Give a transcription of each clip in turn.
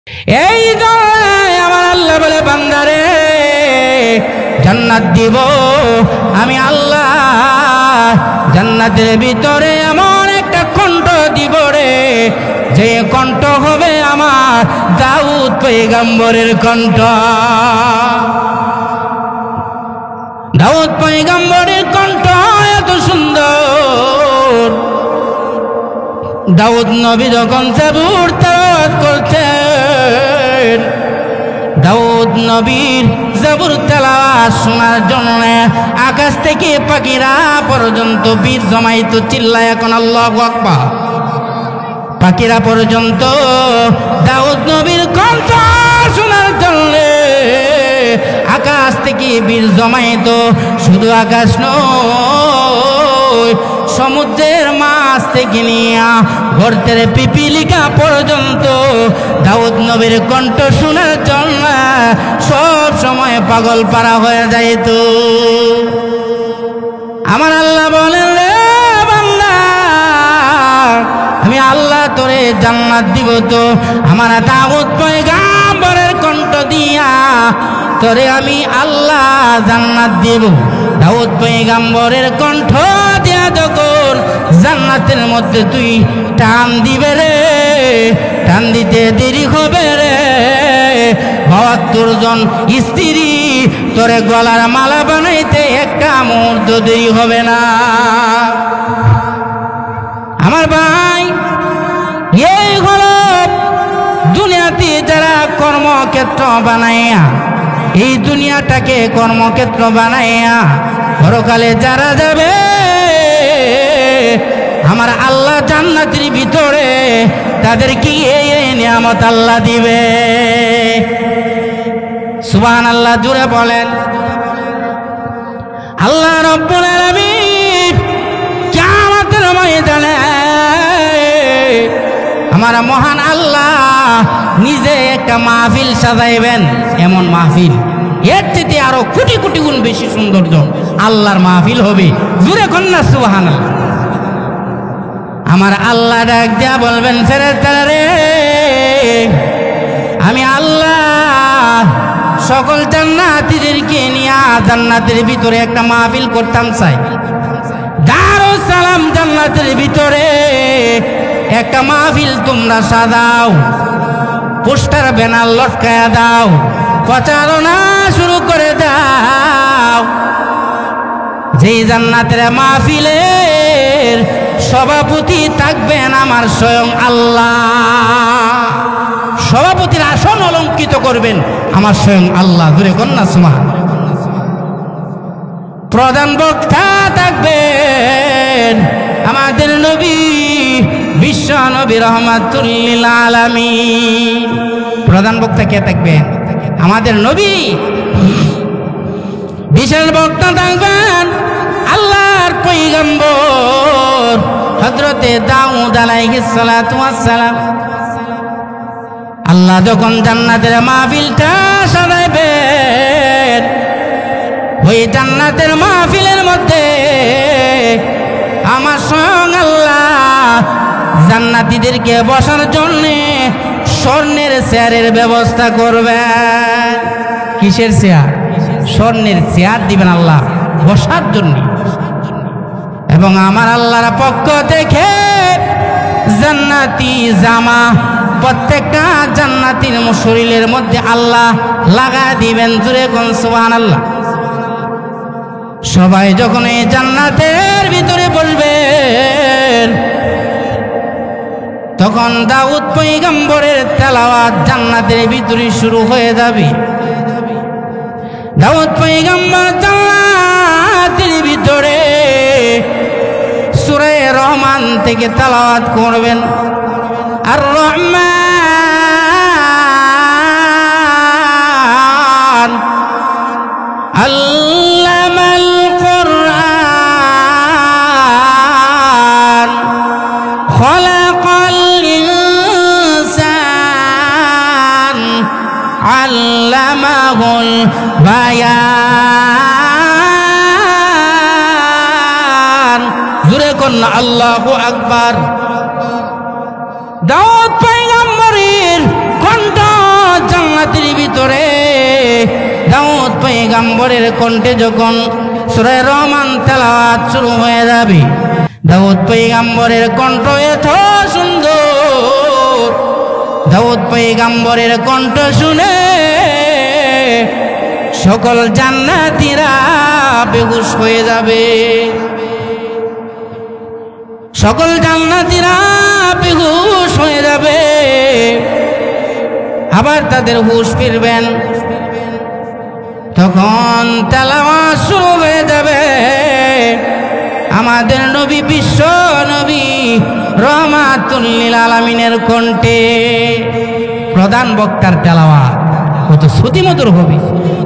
এই দোয়ায় আমার আল্লাহ বলে, বান্দারে জান্নাত দিব আমি আল্লাহ, জান্নাতের ভিতরে এমন একটা কণ্ঠ দিব রে, যে কণ্ঠ হবে আমার দাউদ পয়গম্বরের কণ্ঠ। দাউদ পয়গম্বরের কণ্ঠ এত সুন্দর। দাউদ নবী যখন জাবুর তেলাওয়াত করতেন, দাউদ নবীর জাবুর তেলাওয়াত শোনার জন্য আকাশ থেকে পাখিরা পর্যন্ত বীর জমাইত, চিল্লায় এখন আল্লাহু আকবার। পাখিরা পর্যন্ত দাউদ নবীর কণ্ঠ শোনার জন্য আকাশ থেকে বীর জমাইত। শুধু আকাশ নয়, সমুদ্রের মাছ থেকে নিয়ে গর্তের পিপিলিকা পর্যন্ত দাউদ নবীর কণ্ঠ শোনার জন্য সব সময় পাগল পারা হয়ে যাইত। আমার আল্লাহ বলেন, রে বান্দা, আমি আল্লাহ তোরে জান্নাত দিব তো আমার দাউদ পয়গম্বরের কণ্ঠ দিয়া তোরে আমি আল্লাহ জান্নাত দিব। দাউদ পয়গম্বরের কণ্ঠ দিয়া যখন জান্নাতের মধ্যে তুই টান দিবে রে, টান দিতে দেরি হবে রে, ৭২ জন স্ত্রী তোরে গলার মালা বানাইতে একটা মুহূর্ত দেরি হবে না। আমার ভাই, এই হলো দুনিয়াতে যারা কর্মক্ষেত্র বানাইয়া, এই দুনিয়াটাকে কর্মক্ষেত্র বানাইয়া পরকালে যারা যাবে, আমার আল্লাহ জান্নাতের ভিতরে তাদেরকে এই নিয়ামত আল্লাহ দিবে। সুবহানাল্লাহ, জুড়ে বলেন। আল্লাহ রাব্বুল আলামিন কিয়ামতের ময়দানে আমার মহান আল্লাহ নিজে একটা মাহফিল সাজাইবেন। এমন মাহফিল, এর থেকে আরো কোটি কোটি গুণ বেশি সৌন্দর্য আল্লাহর মাহফিল হবে। জুড়ে কন্যা সুবহানাল্লাহ। আমার আল্লাহ ডাক দিয়া বলবেন, ফেরেশতারা রে, আমি আল্লাহ সকল জান্নাতীদেরকে নিয়ে জান্নাতের ভিতরে একটা মাহফিল করতাম চাই। দারুস সালাম জান্নাতের ভিতরে একটা মাহফিল তোমরা সাজাও, পোস্টার ব্যানার লটকায়া দাও, প্রচারণা শুরু করে দাও। যেই জান্নাতের মাহফিলের সভাপতি থাকবেন আমার স্বয়ং আল্লাহ, সভাপতির আসন অলঙ্কৃত করবেন আমার স্বয়ং আল্লাহ। ধরে কন্যা সুবহানাল্লাহ। প্রধান বক্তা থাকবেন আমাদের নবী, বিশ্ব নবী রহমাতুল লিল আলামিন। প্রধান বক্তা কে থাকবেন? আমাদের নবী। বিশেষ বক্তা থাকবেন আল্লাহর পয়গম্বর হযরতে দাউদ আলাইহিস সালাতু ওয়াস সালাম। আল্লাহ যখন জান্নাতের মাহফিলটা সাজাইবেন, ওই জান্নাতের মাহফিলের মধ্যে আমার স্বয়ং আল্লাহ জান্নাতীদেরকে বসার জন্য স্বর্ণের চেয়ারের ব্যবস্থা করবেন। কিসের চেয়ার? স্বর্ণের চেয়ার দিবেন আল্লাহ বসার জন্য। এবং আমার আল্লাহর পক্ষ থেকে জান্নাতি জামা প্রত্যেকটা জান্নাতীর শরীরের মধ্যে আল্লাহ লাগা দিবেন। জুড়ে কোন সুবহানাল্লাহ। সবাই যখন এই জান্নাতের ভিতরে বসবেন, তখন দাউদ পয়গম্বরের তেলাওয়াত জান্নাতের ভিতরে শুরু হয়ে যাবে। দাউদ পয়গম্বর জান্নাতের ভিতরে সূরা রহমান থেকে তেলাওয়াত করবেন। আর রহমান আল্লামাল কুরআন খলাকাল ইনসান আল্লামাহুল বায়ান। জুড়ে কন্যা আল্লাহু আকবার। দাউদ পয়গম্বরের কণ্ঠ দাউদ পয়গম্বরের কণ্ঠে যখন সূরা রহমান তেলাওয়াত শুরু হয়ে যাবে, দাউদ পয়গম্বরের কণ্ঠ এত সুন্দর, দাউদ পয়গম্বরের কণ্ঠ শুনে সকল জান্নাতীরা বেহুশ হয়ে যাবে, সকল জান্নাতীরা বেহুশ হয়ে যাবে, আবার তাদের হুঁশ ফিরবেন। তখন তেলাওয়াত শুরু হয়ে যাবে আমাদের নবী, বিশ্ব নবী রহমাতুল লিল আলামিনের কণ্ঠে। প্রধান বক্তার তেলাওয়াত কত শ্রুতিমধুর হবে।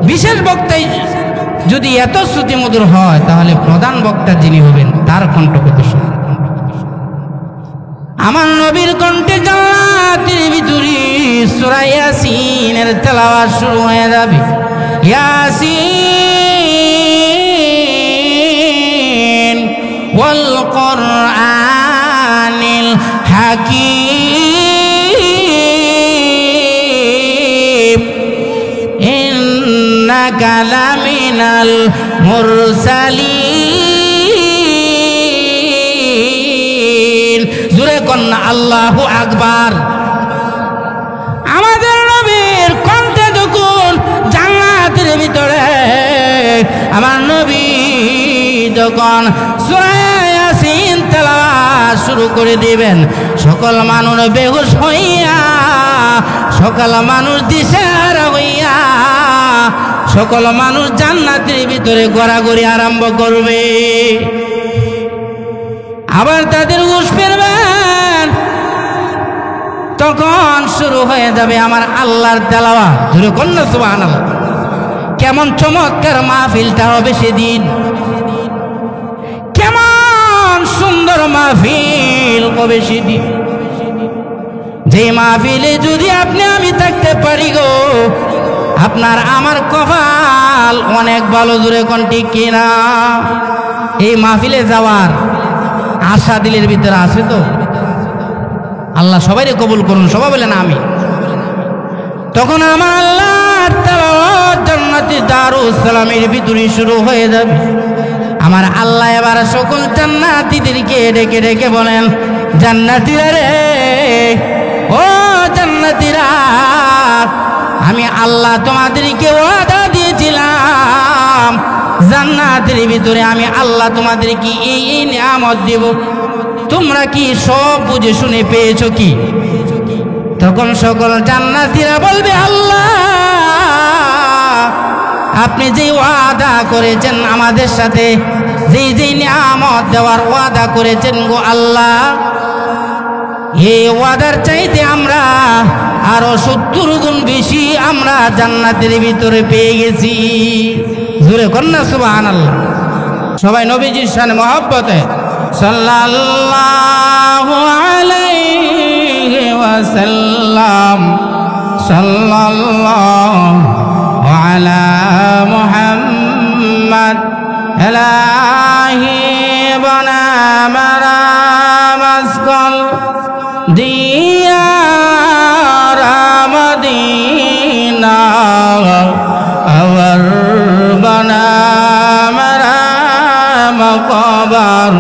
বিশেষ বক্তাই যদি এত শ্রুতিমধুর হয়, তাহলে প্রধান বক্তা যিনি হবেন তার কণ্ঠ কত সুন্দর। আমার নবীর কণ্ঠে জান্নাতের ভিতরে সূরা ইয়াসিনের তেলাওয়াত শুরু হয়ে যাবে। ইয়াসিন ওয়াল কুরআনিল হাকীম ইন্নাকা লামিনাল মুরসালিন। জোরে কন্যা আল্লাহু আকবার। আমাদের নবীর কণ্ঠে যখন জান্নাতের ভিতরে আমার নবী যখন সূরা ইয়াসিন তেলাওয়াত শুরু করে দিবেন, সকল মানুষ বেহুশ হইয়া, সকল মানুষ দিশেহারা হইয়া, সকল মানুষ জান্নাতের ভিতরে ঘোরাঘুরি আরম্ভ করবে। আবার তাদের হুঁশ ফিরবেন, তখন শুরু হয়ে যাবে আমার আল্লাহর তেলাওয়াত। জোরে কন্যা সুবহানাল্লাহ। কেমন চমৎকার মাহফিলটা হবে সেদিন, কেমন সুন্দর মাহফিল হবে সেদিন। যে মাহফিলে যদি আপনি আমি থাকতে পারি গো, আপনার আমার কপাল অনেক ভালো। জোরে কোন ঠিক কিনা? এই মাহফিলে যাওয়ার আশা দিলের ভিতরে আছে তো? আল্লাহ সবাইকে কবুল করুন, সবাই বলেন আমি। তখন আমার আল্লাহর তেলাওয়াত জান্নাতি দারুস সালামের ভিতরে শুরু হয়ে যাবে। আমার আল্লাহ এবার সকল জান্নাতীদেরকে ডেকে ডেকে বলেন, জান্নাতীরা রে, ও জান্নাতীরা, আমি আল্লাহ তোমাদেরকে ওয়াদা দিয়েছিলাম জান্নাতের ভিতরে আমি আল্লাহ তোমাদেরকে এই নিয়ামত দেব, তোমরা কি সব বুঝে শুনে পেয়েছো কি? তখন সকল জান্নাতীরা বলবে, আল্লাহ আপনি যে ওয়াদা করেছেন আমাদের সাথে, যে নিয়ামত দেওয়ার ওয়াদা করেছেন গো আল্লাহ, এই ওয়াদার চাইতে আমরা আরো 70 গুণ বেশি আমরা জান্নাতের ভিতরে পেয়ে গেছি। জোরে কন্যা সুবহানাল্লাহ। সবাই নবীজির শানে মহব্বতে সাল্লাল্লাহু আলাইহি ওয়াসাল্লাম, সাল্লাল্লাহু আলা মুহাম্মদ ইলাহি বানা মারামাসকাল দিয়ার মদিনা আওয়ার বানা মারামাকবার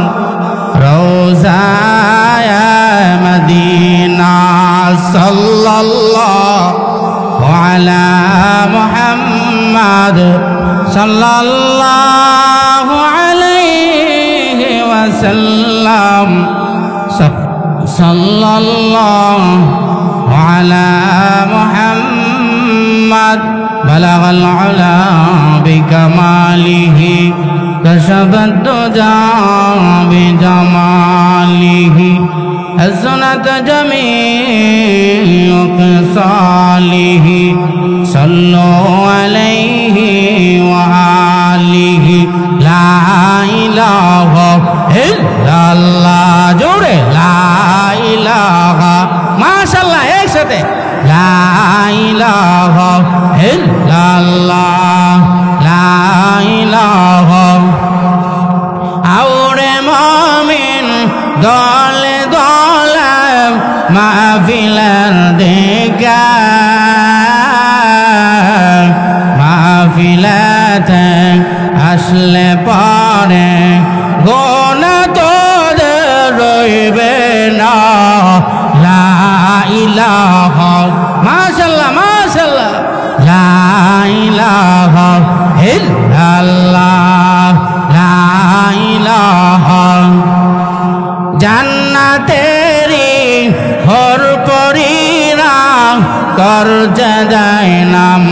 রওজায় মদিনা সাল্লাল্লাহু আলা মুহাম্মদ সাল্লাল্লাহু আলাইহি ওয়াসাল্লাম, সাল্লাল্লাহু আলা মুহাম্মদ বালাগাল উলা বিকামালিহি কাশাফাদ দুজা বিজামালিহি হাসনাত জামিউ খিসালিহি সাল্লু আলাইহি ওয়া আলিহি লা ইলাহা ইল্লাল্লাহ। জোরে লা ইলাহা, মাশাআল্লাহ, একসাথে লা ইলাহা ইল্লাল্লাহ, লা ইলাহা। আওরে মুমিন দলে দলে মাহফিলের দিকে, মাহফিল করছে যায় নাম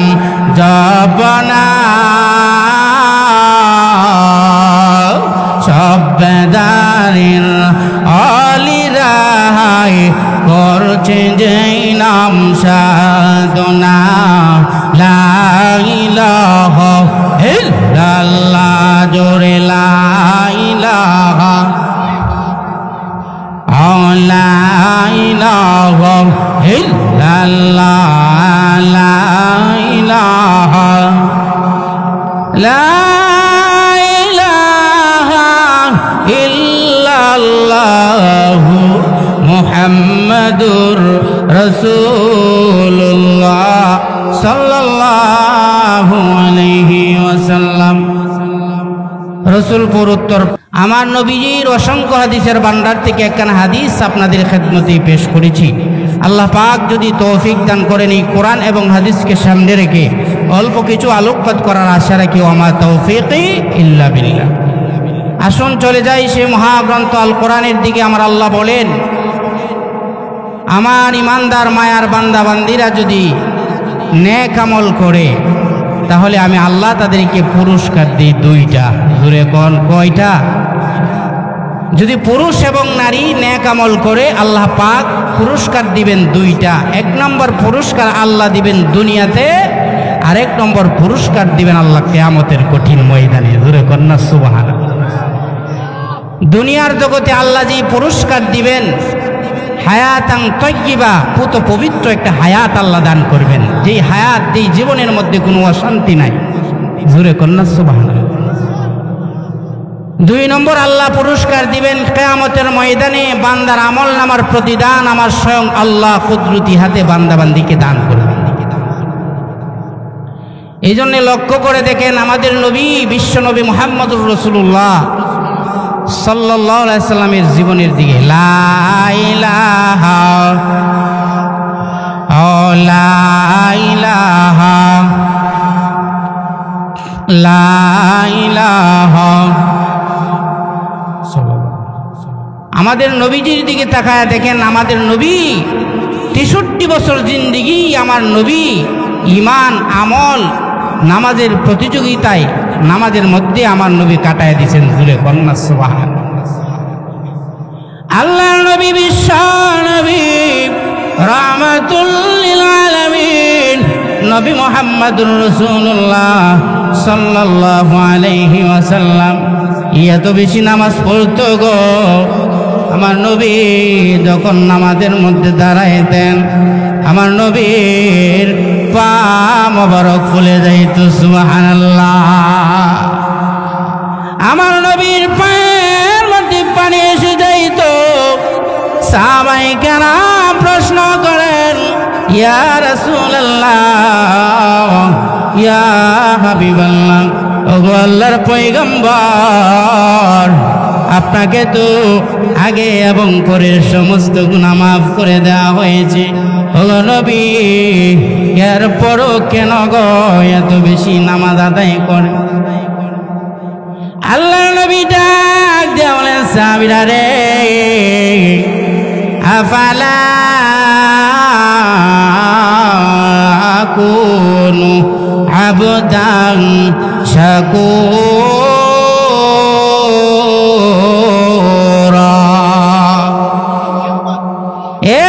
জপনা সব বেদারির অলিরাই করছে যেই নাম সাধনা লা ইলাহা ইল্লাল্লাহ জোরে লা ইলাহা লা ইলাহা ইল্লাল্লাহ লা ইলাহা লা ইলাহা ইল্লাল্লাহ মুহাম্মাদুর রাসূলুল্লাহ সাল্লাল্লাহু আলাইহি ওয়াসাল্লাম। রাসূলপুর উত্তর। আমার নবীজির অসংখ্য হাদিসের ভান্ডার থেকে একখানা হাদিস আপনাদের খেদমতে পেশ করেছি। আল্লাহ পাক যদি তৌফিক দান করেন এই কোরআন এবং হাদিসকে সামনে রেখে অল্প কিছু আলোকপাত করার আশা রাখি। ওমা তৌফিকি ইল্লা বিল্লাহ। আসুন চলে যাই সে মহাগ্রন্থ আল কোরআনের দিকে। আমার আল্লাহ বলেন, আমার ইমানদার মায়ার বান্দা বান্দিরা যদি নেক আমল করে তাহলে আমি আল্লাহ তাদেরকে পুরস্কার দিই দুইটা। জোরে কোন কয়টা? যদি পুরুষ এবং নারী নেক আমল করে আল্লাহ পাক পুরস্কার দিবেন দুইটা। এক নম্বর পুরস্কার আল্লাহ দিবেন দুনিয়াতে, আরেক নম্বর পুরস্কার দিবেন আল্লাহ কিয়ামতের কঠিন ময়দানে। জোরে কন্যা সুবহানাল্লাহ। দুনিয়ার জগতে আল্লাহ যেই পুরস্কার দিবেন, হায়াতাং তয়্যিবা, পুত পবিত্র একটা হায়াত আল্লাহ দান করবেন, যেই হায়াত, যেই জীবনের মধ্যে কোনো অশান্তি নাই। জোরে কন্যা সুবহানাল্লাহ। দুই নম্বর আল্লাহ পুরস্কার দিবেন কিয়ামতের ময়দানে বান্দার আমল নামার প্রতিদান আমার স্বয়ং আল্লাহ কুদরতি হাতে বান্দাবান্দিকে দান করবেন। এই জন্য লক্ষ্য করে দেখেন আমাদের নবী বিশ্ব নবী মুহাম্মদুর রাসূলুল্লাহ সাল্লাল্লাহু আলাইহি সাল্লামের জীবনের দিকে। লা ইলাহা লা ইলাহা লা ইলাহা। আমাদের নবীজির দিকে তাকায়া দেখেন, আমাদের নবী 63 বছর জিন্দেগি আমার নবী ঈমান আমল নামাজের প্রতিযোগিতায় নামাজের মধ্যে আমার নবী কাটায় দিয়েছেন। জুড়ে কন্যা সুবহানাল্লাহ। আল্লাহ নবী বিশ্ব নবী রাহমাতুল লিল আলামিন নবী মুহাম্মদুর রাসূলুল্লাহ সাল্লাল্লাহু আলাইহি ওয়াসাল্লাম এত বেশি নামাজ পড়তো গো। আমার নবী যখন নামাজের মধ্যে দাঁড়াইতেন আমার নবীর পা মোবারক ফুলে যাইত। সুবহানাল্লাহ। আমার নবীর পায়ের মধ্যে পানি এসে যাইত। সাহাবায়ে কেরাম প্রশ্ন করেন, ইয়া রাসূলুল্লাহ, ইয়া হাবিবাল্লাহ, ওগো আল্লাহর পয়গম্বর, আপনাকে তো আগে এবং পরের সমস্ত গুনাহ মাফ করে দেওয়া হয়েছে। ওগো নবী, এরপরও কেন গো এত বেশি নামাজ আদায় করে? আল্লাহর নবী ডাক দিয়ে বলেন, সাহাবীরা রে, আফালা আকুনু আবদান শাকুরা। এ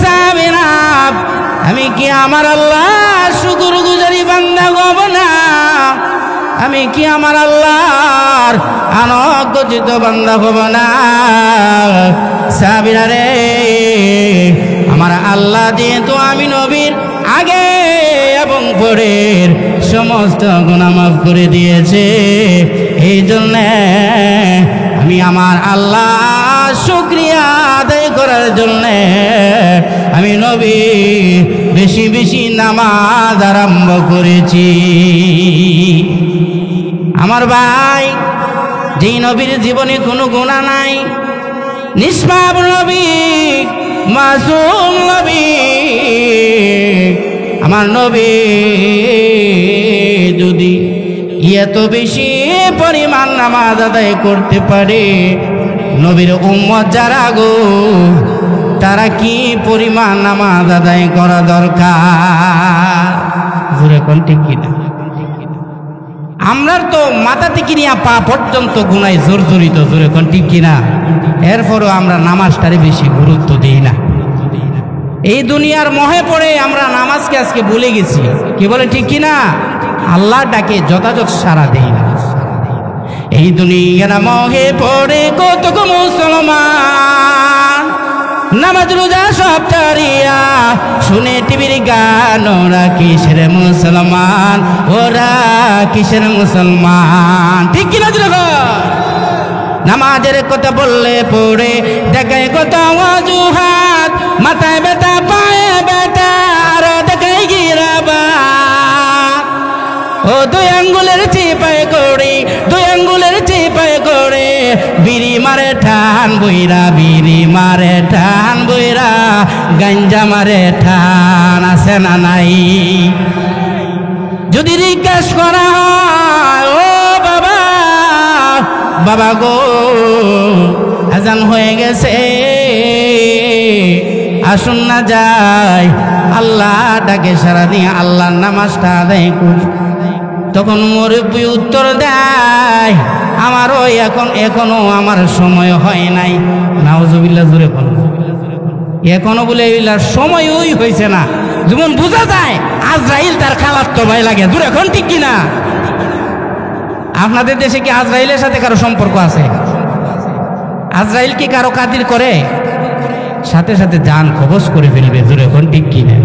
সাহাবীরা, আমি কি আমার আল্লাহ শুকরগুজারি বান্দা হব না? আমি কি আমার আল্লাহর আনগচিত বান্দা হব না? সাহাবীরা রে, আমার আল্লাহ যেহেতু আমি নবীর আগে এবং পরের সমস্ত গুনাহ মাফ করে দিয়েছে, এই জন্য আমি আমার আল্লাহ শুকরিয়া আদায় করার জন্য আমি নবী বেশি বেশি নামাজ আরম্ভ করেছি। আমার ভাই, যেই নবীর জীবনে কোনো গুনাহ নাই, নিষ্পাপ নবী, মাসুম নবী, আমার নবী যদি এত বেশি পরিমাণ নামাজ আদায় করতে পারে, নবীর উম্মত যারা গো তারা কি পরিমাণ নামাজ আদায় করা দরকার। জোরে কোন ঠিক কিনা? আমরা তো মাথা থেকে নিয়ে পা পর্যন্ত গুনায় জর্জরিত। জোরে কোন ঠিক কিনা? এরপরও আমরা নামাজটারে বেশি গুরুত্ব দিই না। এই দুনিয়ার মোহে পড়ে আমরা নামাজকে আজকে ভুলে গেছি। কি বলে ঠিক কিনা? আল্লাহ ডাকে যথাযথ সাড়া দেই না। এই দুনিয়ার মোহে পড়ে কতক মুসলমান নামাজ রোজা সব ছাড়িয়া শুনে টিভির গান। ওরা কিসের মুসলমান, ওরা কিসের মুসলমান? ঠিক কিনা? নামাজের কথা বললে পড়ে দেখায় কত অজুহাত, মাথায় ব্যথা পায়ে ব্যথা আর দেখায় গিরাবাত। ও দুই আঙ্গুলের চিপায় করে, দুই আঙ্গুলের চিপায় করে বিড়ি মারে ঠান বইরা, বিড়ি মারে ঠান বইরা, গাঞ্জা মারে ঠান। আছে না নাই? যদি জিজ্ঞেস করা হয়, ও বাবা বাবা গো আজান হয়ে গেছে, আসুন না যাই আল্লাহ ডাকে সারা দিয়ে আল্লাহর নামাজটা আদায় করি। তখন মুরব্বী উত্তর দেয়, আমারও এখনো আমার সময় হয় নাই। নাউজুবিল্লাহ, জোরে বলো। এখনো বলে সময়ই হয়েছে না। যেমন বোঝা যায় আজরাইল তার খালাতো ভাই লাগে। জোরে এখন ঠিক কিনা? আপনাদের দেশে কি আজরাইলের সাথে কারো সম্পর্ক আছে? আজরাইল কি কারো কাদির করে? সাথে সাথে জান কবজ করে ফেলবে। জোরে এখন ঠিক কিনা?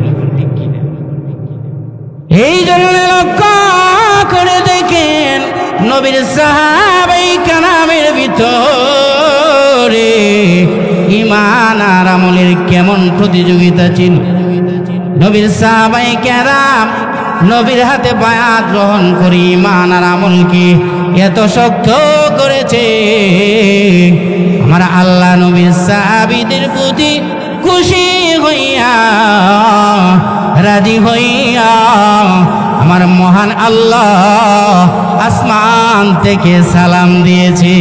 এই জন্য লক্ষ্য করে দেখেন নবীর সাহাবায়ে কেরামের ভিতরে ঈমান আর আমলের কেমন প্রতিযোগিতা ছিল। নবীর সাহাবায়ে কেরাম নবীর হাতে বায়াত গ্রহণ করে ঈমান আর আমলকে এত শক্ত করেছে, আমার আল্লাহ নবীর সাহাবীদের প্রতি খুশি হইয়া, রাজি হইয়া আমার মহান আল্লাহ আসমান থেকে সালাম দিয়েছে।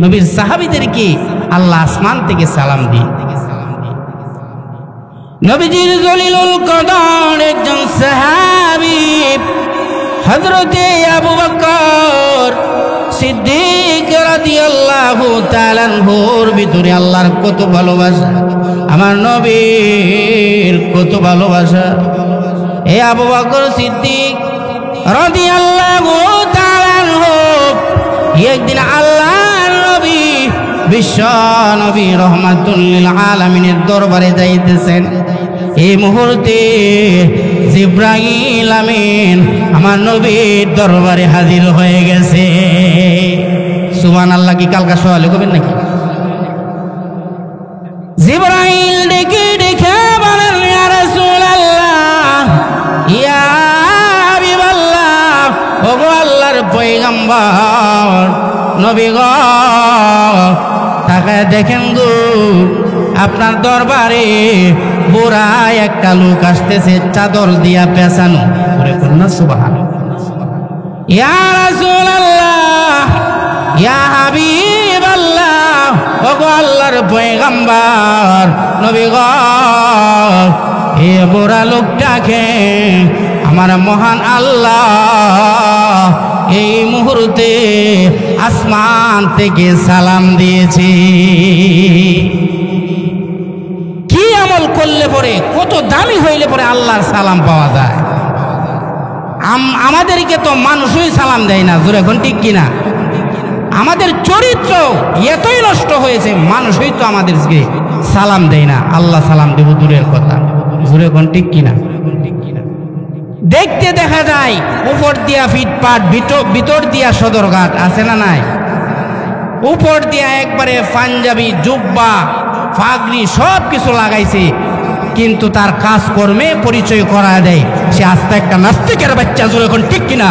নবীর সাহাবীদেরকে আল্লাহ আসমান থেকে সালাম দিয়ে। নবীজির জলিলুল কদর একজন সাহাবী হযরতে আবু বকর সিদ্দিক রাদিয়াল্লাহু তাআলা আনহুর ভিতরে আল্লাহর কত ভালোবাসা, আমার নবীর কত ভালোবাসা। এ আবু বকর সিদ্দিক রাদিয়াল্লাহু তাআলা আনহু একদিন আল্লাহর নবী বিশ্ব নবী রহমাতুল লিল আলামিনের দরবারে যাইতেছেন। এই মুহূর্তে জিবরাইল আমিন আমার নবীর দরবারে হাজির হয়ে গেছে। সুবহানাল্লাহ। কি কালকা সওয়ালে কবেন নাকি? জিবরাইল ডেকে ডেকে বলেন, ইয়া রাসূলুল্লাহ, ইয়া হাবিবাল্লাহ, ওগো আল্লাহর পয়গম্বর নবী গো, তাকায় দেখেন গো আপনার দরবারে বুড়া একটা লোক আসতেছে, চাদর দিয়া পেঁচানো। করে বলনা সুবহানাল্লাহ। ইয়া রাসূলুল্লাহ, ইয়া হাবিবাল্লাহ, ওগো আল্লাহর পয়গম্বর নবী গো, এই বুড়া লোকটাকে আমার মহান আল্লাহ এই মুহূর্তে আসমান থেকে সালাম দিয়েছে। কি আমল করলে পরে, কত দামি হইলে পরে আল্লাহর সালাম পাওয়া যায়। আমাদেরকে তো মানুষই সালাম দেয় না। জোরে এখন ঠিক কিনা? আমাদের চরিত্র এতই নষ্ট হয়েছে, মানুষই তো আমাদেরকে সালাম দেয় না। আল্লাহ সালাম দেব দূরের কথা। জোরে এখন ঠিক কিনা? দেখতে দেখা যায় উপর দিয়া ফিটপাট, ভিতর দিয়া সদরঘাট। আছে না নাই? উপর দিয়া একবারে পাঞ্জাবি, জুব্বা, পাগড়ি সব কিছু লাগাইছে, কিন্তু তার কাজকর্মে পরিচয় করা দেয় সে আস্তে একটা নাস্তিকের বাচ্চা। জোরে এখন ঠিক কিনা?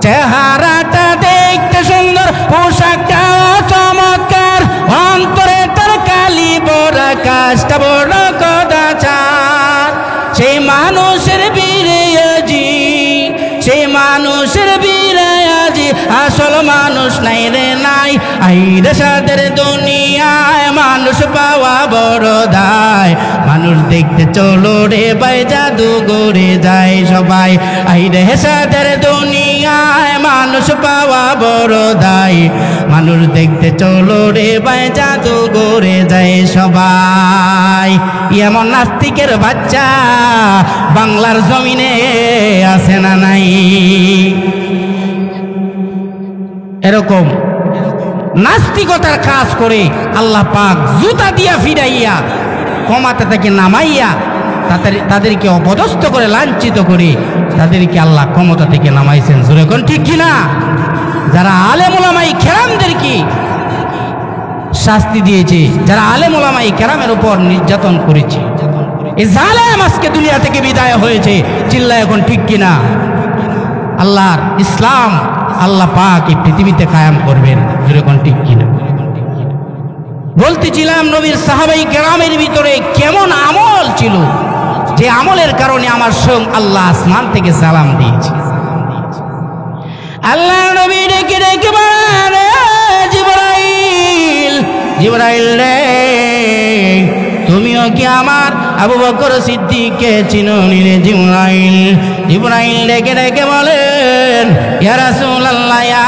চেহারাটা দেখতে সুন্দর, পোশাকটা চমৎকার, অন্তরে তার কালি বড়, কাজটা বড় কদাচার। সেই মানুষের বিরাজি, সেই মানুষের বিরাজি আসল মানুষ নাই রে নাই, আইরে সাদের দুনিয়ায় মানুষ পাওয়া বড় দায়, মানুষ দেখতে চলো রে ভাই জাদুঘরে যায় সবাই। আইরে সাদের দুনিয়ায় মানুষ পাওয়া বড় দায়, মানুষ দেখতে চলো রে ভাই জাদুঘরে যায় সবাই। এমন নাস্তিকের বাচ্চা বাংলার জমিনে আছে না নাই? এরকম নাস্তিকতার কাজ করে আল্লাহ পাক জুতা দিয়া ফিরাইয়া ক্ষমতা থেকে নামাইয়া তাদেরকে অপদস্থ করে লাঞ্ছিত করে তাদেরকে আল্লাহ ক্ষমতা থেকে নামাইছেন। জোরে কোন ঠিক কিনা? যারা আলেম ওলামায়ে কেরামদেরকে শাস্তি দিয়েছে, যারা আলেম ওলামায়ে কেরামের উপর নির্যাতন করেছে, এই জালেম আজকে দুনিয়া থেকে বিদায় হয়েছে। চিল্লায় এখন ঠিক কিনা? আল্লাহর ইসলাম আল্লাহ পাক এই পৃথিবীতে কায়েম করবেন। যেরকম ঠিক কিনা? বলতেছিলাম নবীর সাহাবাই কেরামের ভিতরে কেমন আমল ছিল, যে আমলের কারণে আমার স্বয়ং আল্লাহ আসমান থেকে সালাম দিয়েছে। আল্লাহ নবী ডেকে ডেকে বলেন, জিবরাইল, জিবরাইল রে, তুমিও কি আমার আবু বকর সিদ্দিককে চিনো নি রে জিবরাইল? জিবরাইল ডেকে ডেকে বলেন, ইয়া রাসূলুল্লাহ, ইয়া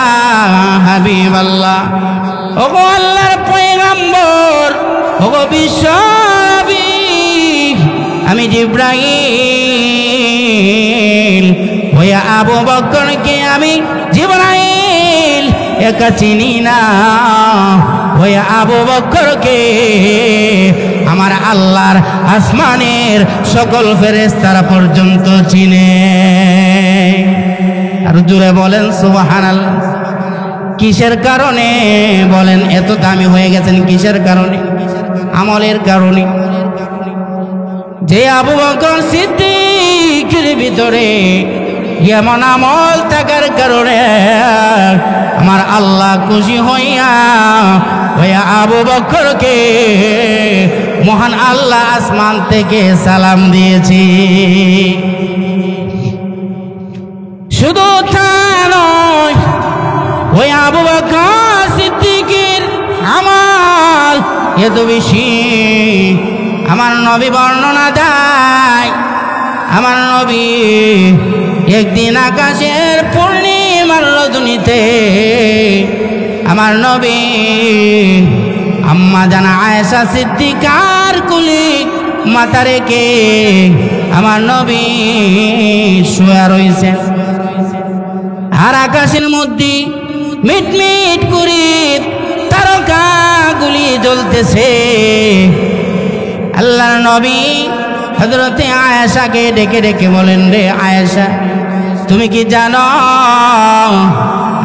হাবিবাল্লাহ, ওগো আল্লাহর পয়গম্বর, ওগো বিশ্ব নবী, আমি জিবরাইল, ওই আবু বকরকে আমি জিবরাইল একা চিনি না, ওই আবু বকরকে আমার আল্লাহর আসমানের সকল ফেরেশতারা পর্যন্ত চিনে। আর জোরে বলেন সুবহানাল্লাহ। কিসের কারণে বলেন এত দামি হয়ে গেছেন? কিসের কারণে? আমলের কারণে। যে আবু বকর সিদ্দিকের ভিতরে এমন আমল থাকার কারণে আমার আল্লাহ খুশি হইয়া ওই আবু বকরকে মহান আল্লাহ আসমান থেকে সালাম দিয়েছি। শুধু তা নয়, ওই আবু বকর সিদ্দিকের আমল এত বেশি, আমার নবী বর্ণনা দেয়, আমার নবী একদিন আকাশের পূর্ণিমার রজনীতে আমার নবী আম্মা জানা আয়েশা সিদ্দিকার কুলি মাথা রেখে আমার নবী শুয়ে রয়েছেন। আর আকাশের মধ্যে মিটমিট করে তারকাগুলি জ্বলতেছে। আল্লাহর নবী হযরতে আয়েশাকে ডেকে ডেকে বলেন, রে আয়েশা, তুমি কি জানো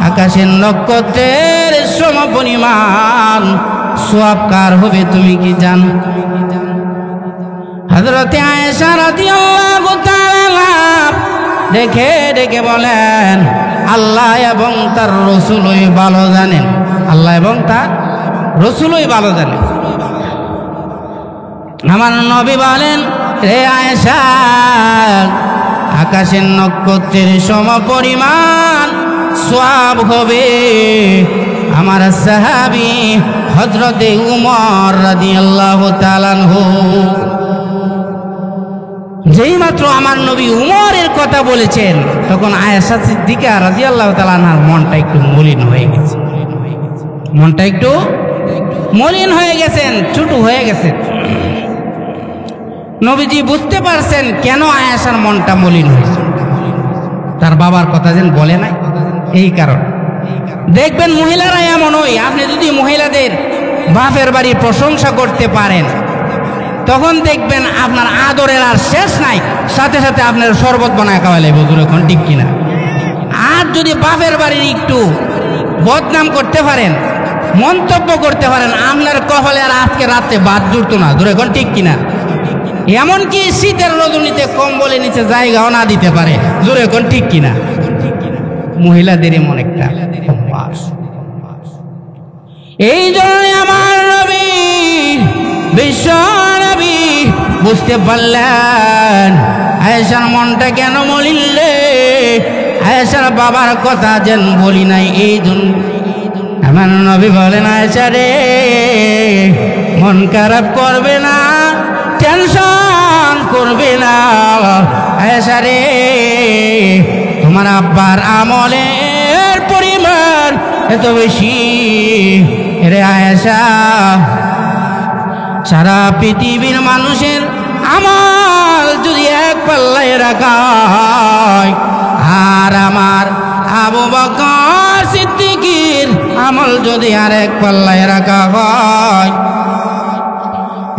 আকাশের নক্ষত্রের সমপরিমাণ সওয়াব কার হবে? তুমি কি জানো? হযরতে আয়েশা রাদিয়াল্লাহু তাআলা দেখে ডেকে বলেন, আল্লাহ এবং তার রাসূলই ভালো জানেন। আল্লাহ এবং তার রাসূলই ভালো জানেন। আমার নবী বলেন, রে আয়েশা, আকাশের নক্ষত্রের সমপরিমাণ সওয়াব হবে আমার সাহাবী হযরতে উমর রাদিয়াল্লাহু তাআলা আনহু। যেই মাত্র আমার নবী উমরের কথা বলেছেন, তখন আয়েশা সিদ্দিকা রাদিয়াল্লাহু তাআলা আনহার মনটা একটু মলিন হয়ে গেছে। মনটা একটু মলিন হয়ে গেছেন, ছোট হয়ে গেছে। নবীজি বুঝতে পারছেন কেন আয়েশার মনটা মলিন হয়েছে। তার বাবার কথা যেন বলে নাই, এই কারণ। দেখবেন মহিলারা এমনই, আপনি যদি মহিলাদের বাপের বাড়ির প্রশংসা করতে পারেন, তখন দেখবেন আপনার আদরের আর শেষ নাই, সাথে সাথে আপনার শরবত বানায় খাওয়ালে বুঝুন এখন ঠিক কিনা। আর যদি বাপের বাড়ির একটু বদনাম করতে পারেন, মন্তব্য করতে পারেন, আপনার কপালে আর আজকে রাতে বাদ জুড়তো না, ধরে এখন ঠিক কিনা। এমনকি শীতের রজনীতে কম্বলের নিচে জায়গাও না দিতে পারে, জোরে এখন ঠিক কিনা। মহিলাদের এমন একটা অভ্যাস। এই জন্য আমার নবী বিশ্ব নবী বুঝতে পারলেন আয়েশার মনটা কেন মলিন রে। আয়েশার বাবার কথা যেন বলি নাই, এই জন্য আমার নবী বলেন আয়েশা রে মন খারাপ করবে না, টেনশন করবে না। আয়েশা রে তোমার আব্বার আমলের পরিমাণ এত বেশি রে আয়েশা, সারা পৃথিবীর মানুষের আমল যদি এক পাল্লায় রাখা হয় আর আমার আবু বকর সিদ্দিকের আমল যদি আর এক পাল্লায় রাখা হয়,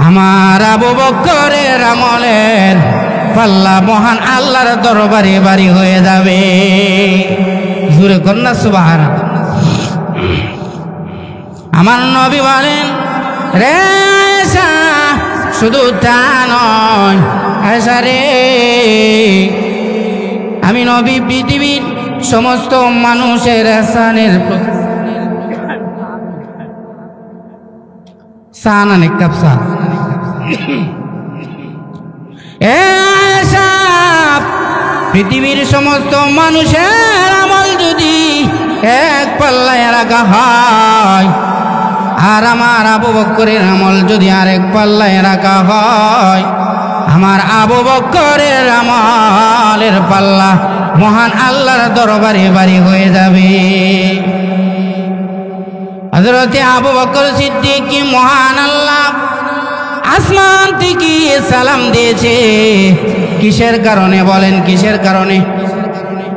আমার আবু বকরের আমলের পাল্লা মহান আল্লাহর দরবারে বাড়ি হয়ে যাবে। জোরে কন্যা সুবহানাল্লাহ। আমার নবী বলেন রে আয়েশা শুধু তা নয়, আয়েশা রে আমি নবী পৃথিবীর সমস্ত মানুষের এহসানের সানানে কাপসা আয়েশা পৃথিবীর সমস্ত মানুষের আমল যদি এক পাল্লায় রাখা হয় আর আমার আবু বকরের আমল যদি আরেক পাল্লায় রাখা হয়, আমার আবু বকরের আমলের পাল্লা মহান আল্লাহর দরবারে বাড়ি হয়ে যাবে। হযরতে আবু বকর সিদ্দিক মহান আল্লাহ আসমান থেকে সালাম দিয়েছে। কিসের কারণে বলেন? কিসের কারণে?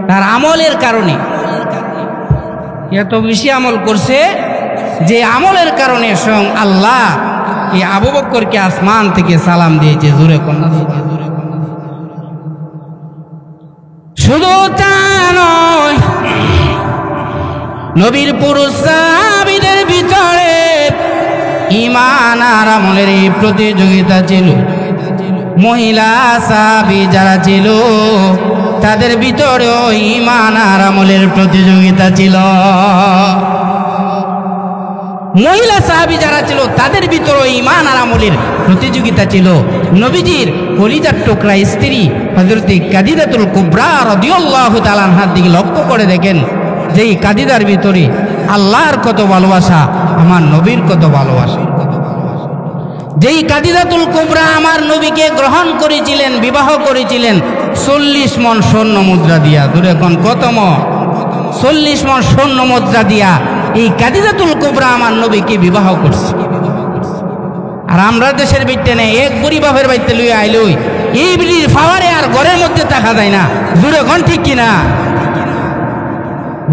তার আমলের কারণে। এত বেশি আমল করছে যে আমলের কারণে স্বয়ং আল্লাহ এই আবু বকরকে আসমান থেকে সালাম দিয়েছে। জোরে কন্যা। শুধু তা নয়, নবীর পুরুষ সাহাবীদের ভিতরে ঈমান আর আমলের এই প্রতিযোগিতা ছিল। মহিলা সাহাবী যারা ছিল তাদের ভিতরেও ঈমান আর আমলের প্রতিযোগিতা ছিল। মহিলা সাহাবী যারা ছিল তাদের ভিতরে ঈমান আর আমলের প্রতিযোগিতা ছিল। নবীজির কলিজার টুকরা স্ত্রী হযরত কাদিজাতুল কুবরা রাদিয়াল্লাহু তাআলা আনহার দিকে লক্ষ্য করে দেখেন যে এই কাদিজার ভিতরে আল্লাহর কত ভালোবাসা, আমার নবীর কত ভালোবাসা। যেই কাদিজাতুল কুবরা আমার নবীকে গ্রহণ করেছিলেন, বিবাহ করেছিলেন 40 মণ স্বর্ণ মুদ্রা দিয়া। দূরে কোন কত মণ? 40 মণ স্বর্ণ মুদ্রা দিয়া এই কাদিজাতুল কুবরা আমার নবীকে বিবাহ করছে। আর আমরা দেশের ভিত্তে নেই, এক বুড়ি বাপের বাড়িতে লইয়া আইলই এই বিড়ির ফাওয়ারে আর ঘরের মধ্যে থাকা যায় না। দূরে কোন ঠিক কিনা?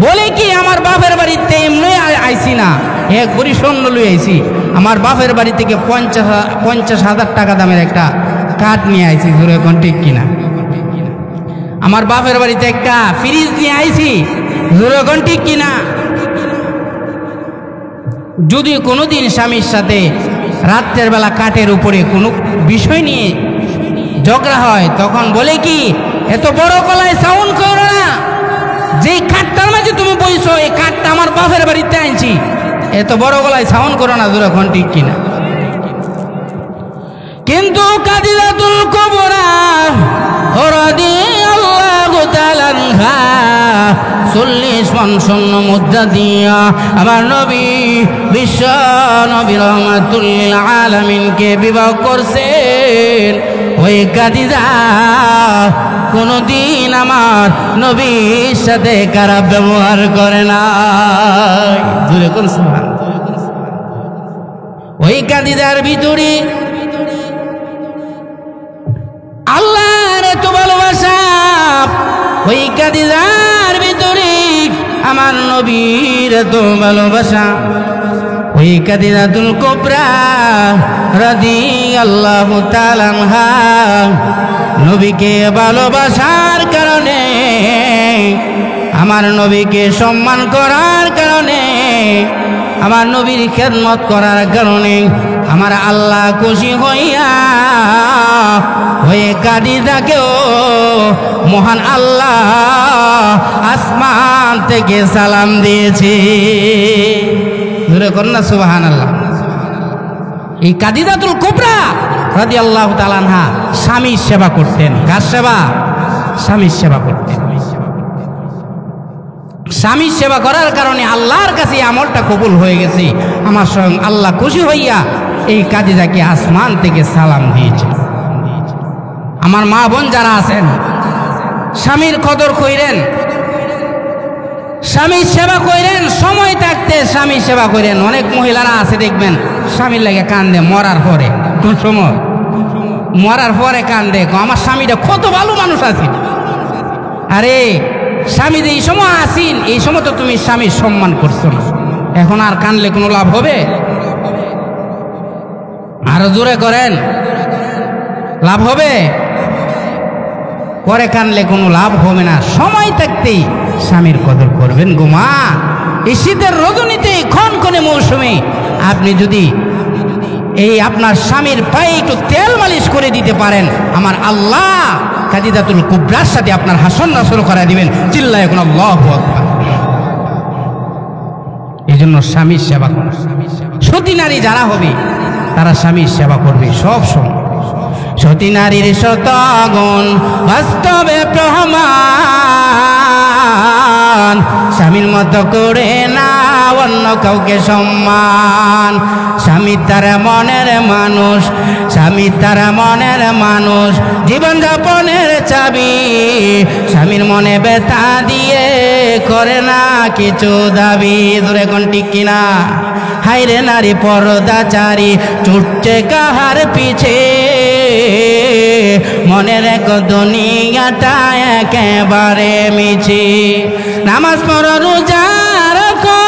বলে কি আমার বাপের বাড়িতে এমনি আইছি না, এক বুড়ি স্বর্ণ লই আইছি। আমার বাপের বাড়ি থেকে 50,000 টাকা দামের একটা কাঠ নিয়ে আইছি। দূরে কোন ঠিক কিনা? আমার বাপের বাড়িতে একটা ফ্রিজ নিয়ে আইছি। দূরে কোন ঠিক কিনা? যদি কোনোদিন স্বামীর সাথে রাত্রের বেলা কাঠের উপরে কোনো বিষয় নিয়ে ঝগড়া হয়, তখন বলে কি এত বড় গলায় সাউন্ড করো না, যে কাঠটার মাঝে তুমি বইছো এই কাঠটা আমার বাপের বাড়িতে আনছি, এত বড় গলায় সাউন্ড করো না। যখন ঠিক কিনা? কিন্তু কাদিজাতুল কুবরা রাদিয়াল্লাহু তাআলা আনহা 40 মণ স্বর্ণ মুদ্রা দিয়া আমার নবী বিশ্ব নবী রাহমাতুল লিল আলামিনকে বিবাহ করছেন। ওই কাদিজা কোনদিন আমার নবীর সাথে খারাপ ব্যবহার করে না। জোরে কোন সুবহানাল্লাহ। ওই কাদিজার ভিতরে আল্লাহর এত ভালোবাসা, ওই কাদিজার ভিতরে আমার নবীর এত ভালোবাসা। ওই কাদিজাতুল কুবরা রাদিয়াল্লাহু তাআলা আনহা নবীকে ভালোবাসার কারণে, আমার নবীকে সম্মান করার কারণে, আমার নবীর খেদমত করার কারণে আমার আল্লাহ খুশি হইয়া ওই কাদিজাকেও মহান আল্লাহ আসমান থেকে সালাম দিয়েছে। জোরে করুন না সুবহানাল্লাহ। এই কাদিজাতুল কুবরা রাদিয়াল্লাহু তাআলা আনহা স্বামীর সেবা করতেন। কার সেবা? স্বামীর সেবা করতেন। স্বামীর সেবা করার কারণে আল্লাহর কাছে আমলটা কবুল হয়ে গেছে। আমার স্বয়ং আল্লাহ খুশি হইয়া এই খাদিজাকে আসমান থেকে সালাম দিয়েছে। আমার মা বোন যারা আছেন, স্বামীর কদর কইরেন, স্বামীর সেবা কইরেন, সময় থাকতে স্বামীর সেবা করেন। অনেক মহিলারা আছে দেখবেন স্বামীর লাগে কান্দে মরার পরে, কোন সময় মরার পরে কান্দে, আমার স্বামীটা কত ভালো মানুষ আছে। আরে স্বামী যে এই সময় আসিন, এই সময় তো তুমি স্বামীর সম্মান করছো না, এখন আর কানলে কোনো লাভ হবে? আরো জোরে করেন, লাভ হবে? পরে কানলে কোনো লাভ হবে না। সময় থাকতেই স্বামীর কদর করবেন গো মা। এই শীতের রজনীতে ক্ষণক্ষণে মৌসুমে আপনি যদি এই আপনার স্বামীর পায়ে একটু তেল মালিশ করে দিতে পারেন, আমার আল্লাহ খাদিজাতুল কুবরার সাথে আপনার হাসন নাসর করা দিবেন। চিল্লায় এখন আল্লাহু আকবার। এই জন্য স্বামীর সেবা করুন। সতী নারী যারা হবে তারা স্বামীর সেবা করবে সব সময়। সতী নারীর শতগুণ বাস্তবে প্রমাণ, স্বামীর মতো করে না অন্য কাউকে সম্মান। স্বামী তারা মনের মানুষ, স্বামী তারা মনের মানুষ, জীবন যাপনের চাবি। স্বামীর মনে ব্যথা দিয়ে করে না কিছু দাবি। ধরে কোন ঠিক কিনা? হাইরে নারী পর্দাচারী, ছুটছে কাহার পিছে, মনের এক দুনিয়াটা একেবারে মিছে। নামাজ পড়ো, রোজা রাখো,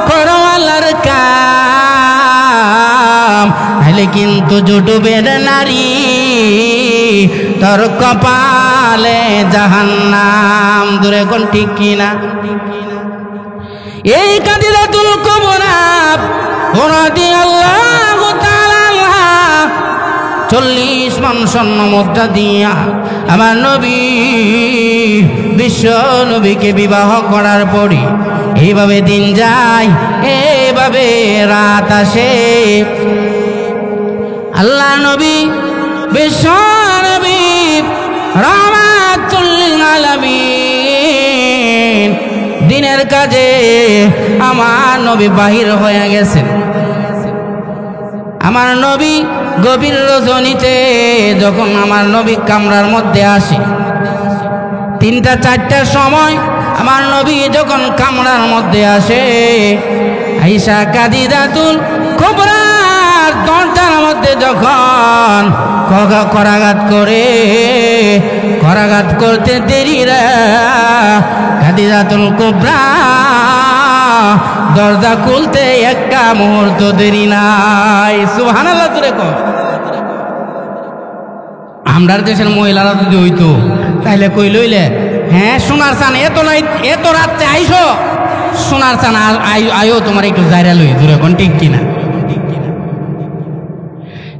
করো আল্লাহর কাম, নাইলে কিন্তু জুটবের নারী তোর কপালে জাহান্নাম। দূরে কোন ঠিক কিনা? এই খাদিজাতুল কুবরা রাদিয়াল্লাহু তাআলা 40 মণ স্বর্ণ মুদ্রা দিয়া আমার নবী বিশ্ব নবীকে বিবাহ করার পরে এইভাবে দিন যায়, এইভাবে রাত আসে। আল্লাহ নবী বিশ্ব নবী রাহমাতুল লিল আলামিন দিনের কাজে আমার নবী বাহির হয়ে গেছেন। আমার নবী গভীর রজনীতে যখন আমার নবী কামরার মধ্যে আসে, 3টা-4টার সময় আমার নবী যখন কামরার মধ্যে আসে, আয়েশা খাদিজাতুল কুবরার দরজার মধ্যে যখন করাঘাত করে, করাঘাত করতে দেরি রে খাদিজাতুল কুবরা দরজা খুলতে একটা মুহূর্ত দেরি নাই। সুবহানাল্লাহ। তোরে কর, আমরার দেশের মহিলারা যদি হইতো তাইলে কই লইলে, হ্যাঁ সোনার চান এত রাত্রে আইসো, সোনার চান আয়ো তোমার একটু জায়গা লই। দূরে কোন ঠিক কিনা?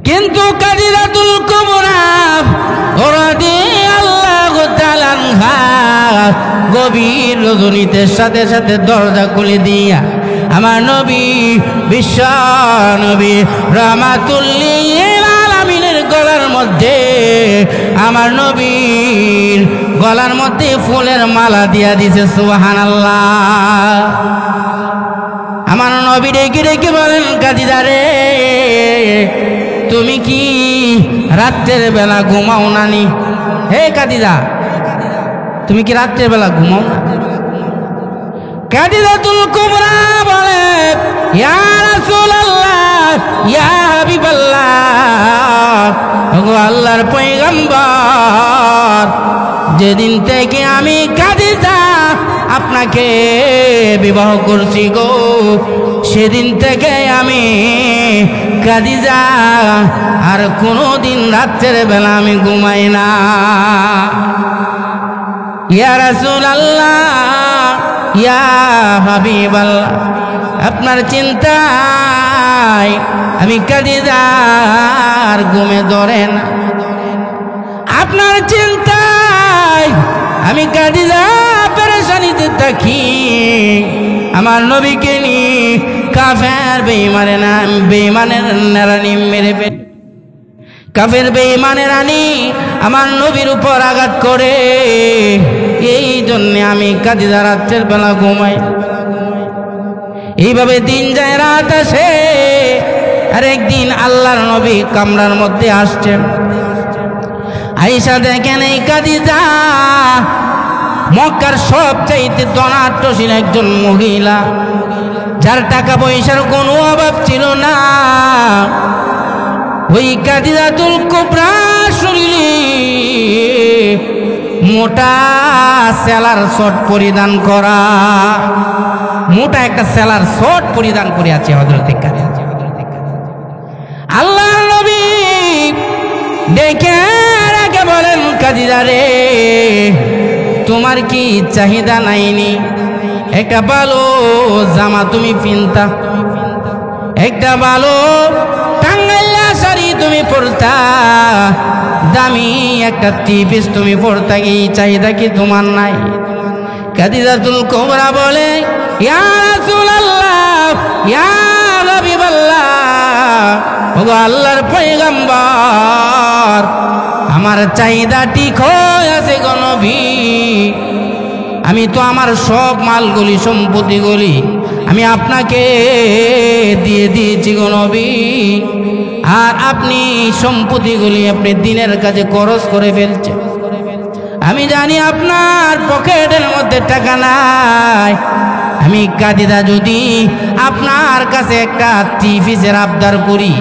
কিন্তু খাদিজাতুল কুবরা রাদিয়াল্লাহু তাআলা আনহা গভীর রজনীতে সাথে সাথে দরজা খুলে দিয়া আমার নবী বিশ্ব নবী রাহমাতুল লিল আলামিনের গলার মধ্যে, আমার নবীর গলার মধ্যে ফুলের মালা দিয়া দিছে। সুবহানাল্লাহ। আমার নবী ডেকে ডেকে বলেন, খাদিজা রে, তুমি কি রাত্রের বেলা ঘুমাও নানি? হে খাদিজা, তুমি কি রাত্রের বেলা ঘুমাও না? খাদিজাতুল কুবরা বলে, ইয়া রাসূলুল্লাহ, ইয়া হাবিবাল্লাহ, ওগো আল্লাহর পয়গম্বর, যেদিন থেকে আমি খাদিজা আপনাকে বিবাহ করছি গো, সেদিন থেকে আমি খাদিজা আর কোনোদিন রাত্রের বেলা আমি ঘুমাই না। ইয়া রাসূলুল্লাহ, ইয়া হাবিবাল্লাহ, আপনার চিন্তায় আমি খাদিজা আর ঘুমে ধরে না, আপনার চিন্তায় আমি খাদিজা পেরেশানিতে থাকি। আমার নবীকে নিয়ে কাফের বেঈমানের নারানি মেরে ফেলে। কাফের বেঈমানের রানী আমার নবীর উপর আঘাত করে, এই জন্য আমি খাদিজা রাতের বেলা ঘুমাই। এইভাবে দিন যায় রাত আসে, আর একদিন আল্লাহর নবী কামরার মধ্যে আসছেন। আয়েশা দেখেন এই খাদিজা মক্কার সবচাইতে ধনাঢ্যশীল একজন মহিলা, যার টাকা পয়সার কোনো অভাব ছিল না। ওই খাদিজাতুল কুবরা শরীরে মোটা সেলার শর্ট পরিধান করা, মোটা একটা সেলার শর্ট পরিধান করে আছে হযরত খাদিজা। আল্লাহর নবী ডেকে রেখে বলেন, খাদিজা রে, তোমার কি চাহিদা নাইনি? একটা ভালো জামা তুমি পিনতা, একটা ভালো টাঙ্গাইলা শাড়ি তুমি পরতা, দামি একটা টিপিস তুমি পরতা, এই চাহিদা কি তোমার নাই? খাদিজাতুল কুবরা বলে, ইয়া রাসূলুল্লাহ, ইয়া হাবিবাল্লাহ, ওগো আল্লাহর পয়গম্বর, আমার চাহিদা ঠিক হয়ে আছে গো নবী। আমি তো আমার সব মালগুলি সম্পত্তিগুলি আমি আপনাকে দিয়ে দিয়েছি গো নবী, আর আপনি সম্পত্তিগুলি আপনি দিনের কাজে খরচ করে ফেলছেন। আমি জানি আপনার পকেটের মধ্যে টাকা নাই। আমি খাদিজা যদি আপনার কাছে একটা টিপিসের আবদার করি,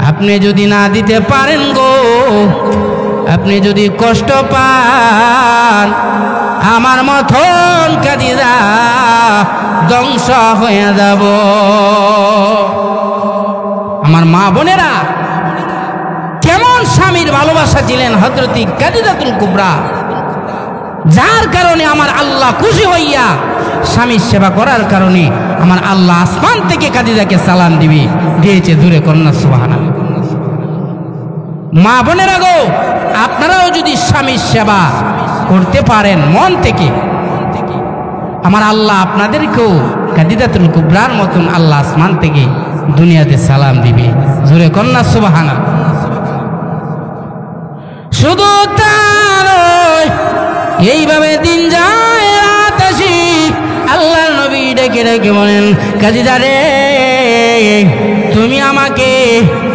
আপনি যদি না দিতে পারেন গো, আপনি যদি কষ্ট পান, আমার মতন খাদিজা ধ্বংস হয়ে যাব। আমার মা বোনেরা, কেমন স্বামীর ভালোবাসা ছিলেন হযরত খাদিজাতুল কুবরা, যার কারণে আমার আল্লাহ খুশি হইয়া স্বামীর সেবা করার কারণে আমার আল্লাহ আসমান থেকে খাদিজাকে সালাম দিয়েছে। জোরে কন্যা সুবহানাল্লাহ। মা বোনেরা গো, আপনারাও যদি স্বামীর সেবা করতে পারেন মন থেকে, আমার আল্লাহ আপনাদেরকেও খাদিজাতুল কুবরার মতন আল্লাহ আসমান থেকে দুনিয়াতে সালাম দিবে। জোরে কন্যা সুবহানাল্লাহ। শুধু তার এইভাবে দিন যায় রাত আসি, আল্লাহর নবী ডেকে ডেকে বলেন, খাদিজা রে, তুমি আমাকে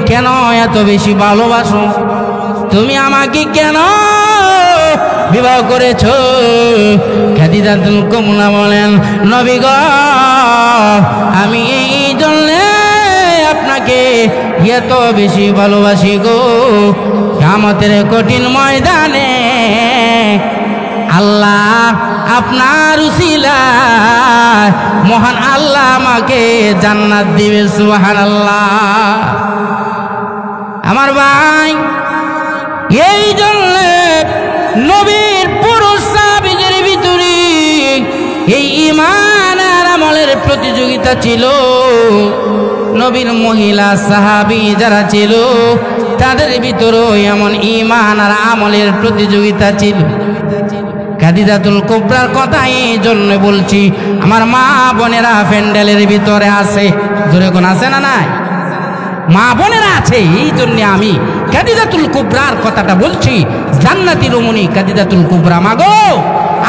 কেন এত বেশি ভালোবাসো? তুমি আমাকে কেন বিবাহ করেছ? খাদিজাতুল কুবরা বলেন, নবী গো, আমি এই জন্য আপনাকে এত বেশি ভালোবাসি গো, কিয়ামতের কঠিন ময়দানে আল্লাহ আপনার উসিলায় মহান আল্লাহ আমাকে জান্নাত দিবে। সুবহানাল্লাহ। আমার ভাই, এই জন্য নবীর পুরুষ সাহাবীদের ভিতরে এই ঈমান আর আমলের প্রতিযোগিতা ছিল। নবীর মহিলা সাহাবী যারা ছিল, তাদের ভিতরেও এমন ঈমান আর আমলের প্রতিযোগিতা ছিল। খাদিজাতুল কুবরার কথা এই জন্য বলছি, আমার মা বোনেরা প্যান্ডেলের ভিতরে আছে, জোরে কোন আছে না নাই? মা বোনেরা আছে, এই জন্য আমি খাদিজাতুল কুবরার কথাটা বলছি। জান্নাতি রমণী খাদিজাতুল কুবরা, মাগো,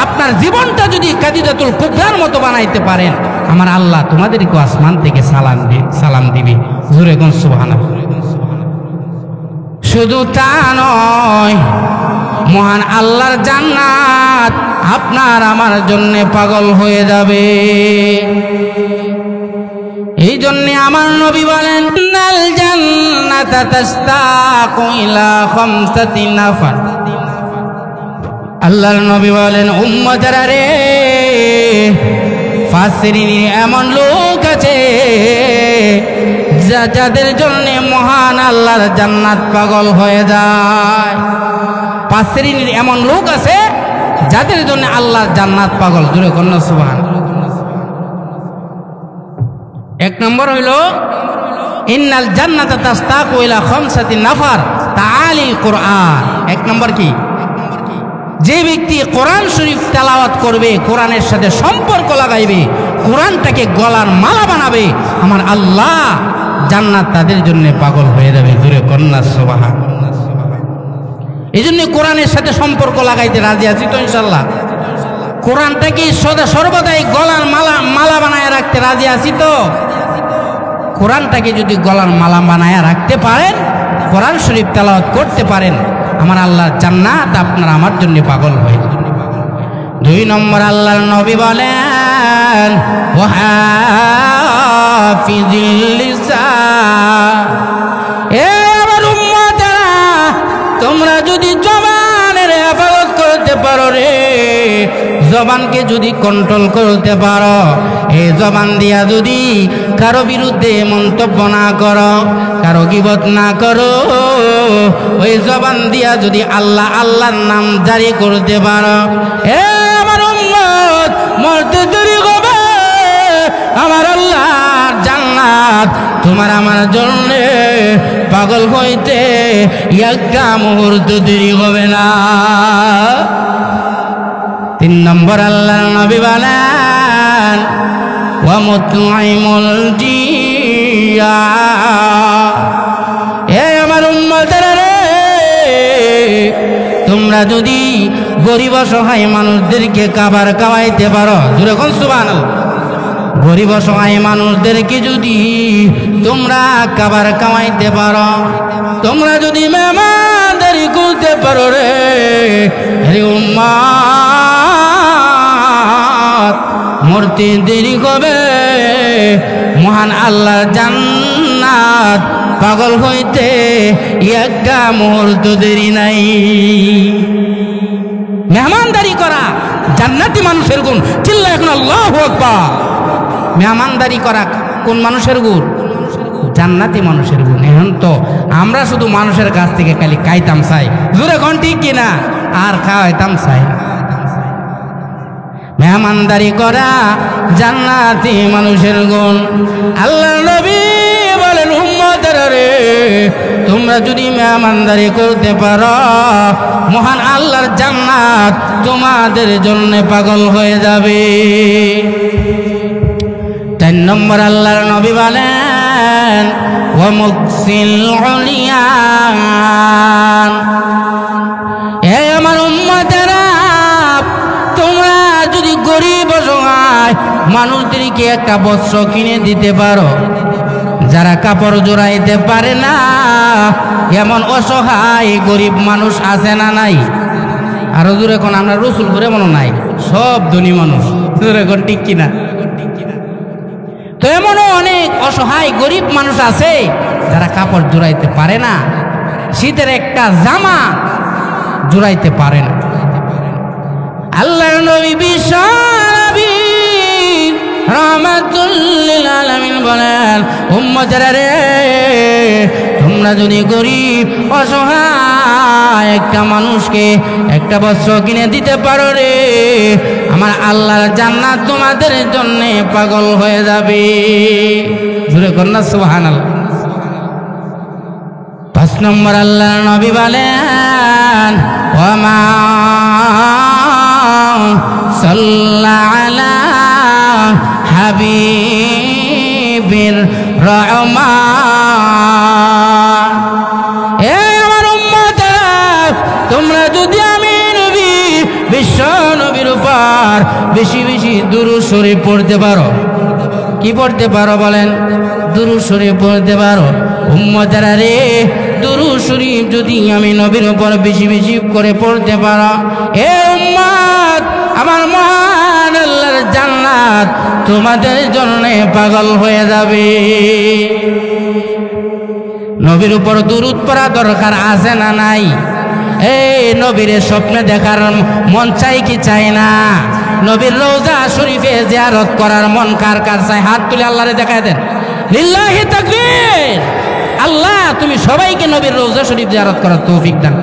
আপনার জীবনটা যদি খাদিজাতুল কুবরার মতো বানাইতে পারেন, আমার আল্লাহ তোমাদেরকে আসমান থেকে সালাম দিবে। জোরে কোন সুবহানাল্লাহ। শুধু তা নয়, মহান আল্লাহর জান্নাত আপনার আমার জন্য পাগল হয়ে যাবে। এই জন্য আমার নবী বলেন, নাল জান্নাতা তাশতাকু ইলা খামসাতি নাফার। আল্লাহর নবী বলেন, উম্মতেরা রে, ফাসিরিনের এমন লোক আছে যাদের জন্য মহান আল্লাহর জান্নাত পাগল হয়ে যায়। পাঁচ শ্রেণীর এমন লোক আছে যাদের জন্য আল্লাহর জান্নাত পাগল। জোরে কন্যা সুবহানাল্লাহ। এক নম্বর হইল, ইন্নাল জান্নাতা তাশতাকু ইলা খামসাতি নাফার তাআলিল কুরআন। এক নম্বর কি? যে ব্যক্তি কোরআন শরীফ তেলাওয়াত করবে, কোরআনের সাথে সম্পর্ক লাগাইবে, কোরআনটাকে গলার মালা বানাবে, আমার আল্লাহ জান্নাত তাদের জন্য পাগল হয়ে যাবে। জোরে কন্যা সুবহান। এই জন্য কোরআনের সাথে সম্পর্ক লাগাইতে রাজি আছি তো ইনশাল্লাহ। কোরআনটাকে সর্বদাই গলার মালা বানায় রাখতে রাজি আছি তো। কোরআনটাকে যদি গলার মালা বানায় রাখতে পারেন, কোরআন শরীফ তেলাওয়াত করতে পারেন, আমার আল্লাহর জান্নাত আপনার আমার জন্য পাগল হয়ে যাবে। 2 নম্বর আল্লাহর নবী বলেন ওয়াহাফিজিল লিসান, এ আমার উম্মতেরা তোমরা যদি জবানের হেফাজত করতে পারো রে, জবানকে যদি কন্ট্রোল করতে পারো, এই জবান দিয়া যদি কারো বিরুদ্ধে মন্তব্য না করো, কারো গীবত না করো, ওই জবান দিয়া যদি আল্লাহ আল্লাহর নাম জারি করতে পারো, এ আমার উম্মত মরতে দেরি হবে, আমার আল্লাহর জান্নাত তোমার আমার জন্য পাগল হইতে একটা মুহূর্ত দেরি হবে না। 3 নম্বর আল্লাহর নবী বলেন ওয়া মুতঈমুল জিয়া, এ আমার উম্মতেরা রে, তোমরা যদি গরিব অসহায় মানুষদেরকে খাবার খাওয়াইতে পারো, জোরে কোন সুবহানাল্লাহ, গরিব অসহায় মানুষদেরকে যদি তোমরা খাবার খাওয়াইতে পারো, তোমরা যদি মেহমানদারি করতে পারো রে উম্মত, মরতে দেরি হবে, মহান আল্লাহর জান্নাত পাগল হইতে একটা মুহূর্ত দেরি নাই। মেহমানদারি করা জান্নাতি মানুষের গুণ, চিল্লা এখন আল্লাহু আকবার। মেহমানদারি করা কোন মানুষের গুণ? জান্নাতি মানুষের গুণ। এখন তো আমরা শুধু মানুষের কাছ থেকে খালি খাইতাম চাই, জোরে কোন ঠিক কিনা, আর খাওয়াইতাম চাই। মেহমানদারি করা জান্নাতি মানুষের গুণ। আল্লাহর নবী বলেন উম্মতেরা রে, তোমরা যদি মেহমানদারি করতে পারো, মহান আল্লাহর জান্নাত তোমাদের জন্য পাগল হয়ে যাবে। 4 নম্বর আল্লাহর নবী বলেন ওয়া মুকসিল উলিয়ান, এ আমার উম্মতেরা তোমরা যদি গরিব অসহায় মানুষদেরকে একটা বস্ত্র কিনে দিতে পারো, যারা কাপড় জোড়াইতে পারে না এমন অসহায় গরিব মানুষ আছে না নাই? আরো জোরে কোন, আমরা রসুলপুরে মনে নাই, সব ধনী মানুষ, জোরে কোন ঠিক কিনা। তো এমনও অনেক অসহায় গরিব মানুষ আছে যারা কাপড় জোড়াইতে পারে না, শীতের একটা জামা জোড়াইতে পারে না। আল্লাহর নবী বিশ্ব নবী রাহমাতুল লিল আলামিন বলেন উম্মতেরা রে, তোমরা যদি গরিব অসহায় একটা মানুষকে একটা বস্ত্র কিনে দিতে পারো রে, আমার আল্লাহর জান্নাত তোমাদের জন্য পাগল হয়ে যাবে। জোরে কন্যা সুবহানাল্লাহ। 5 নম্বর আল্লাহর নবী বলেন ওয়া মা সাল্লা আলা হাবিবির রহমান, এ আমার উম্মতেরা তোমরা যদি আমি নবী বিশ্ব নবীর উপর বেশি বেশি দুরূদ শরীফ পড়তে পারো, কি পড়তে পারো বলেন? দুরূদ শরীফ পড়তে পারো। উম্মতেরা রে, দুরূদ শরীফ যদি আমি নবীর উপর বেশি বেশি করে পড়তে পারো, এ উম্মত আমার মহান আল্লাহর জান্নাত তোমাদের জন্য পাগল হয়ে যাবে। নবীর উপর দুরূদ পড়া দরকার আছে না নাই? এই নবীর স্বপ্নে দেখার মন চাই কি চাই না? নবীর রওজা শরীফে জিয়ারত করার মন কার কার চাই? হাত তুলে আল্লাহরে দেখায় দেন, লিল্লাহি তাকবীর। আল্লাহ তুমি সবাইকে নবীর রওজা শরীফ জিয়ারত করার তৌফিক দান।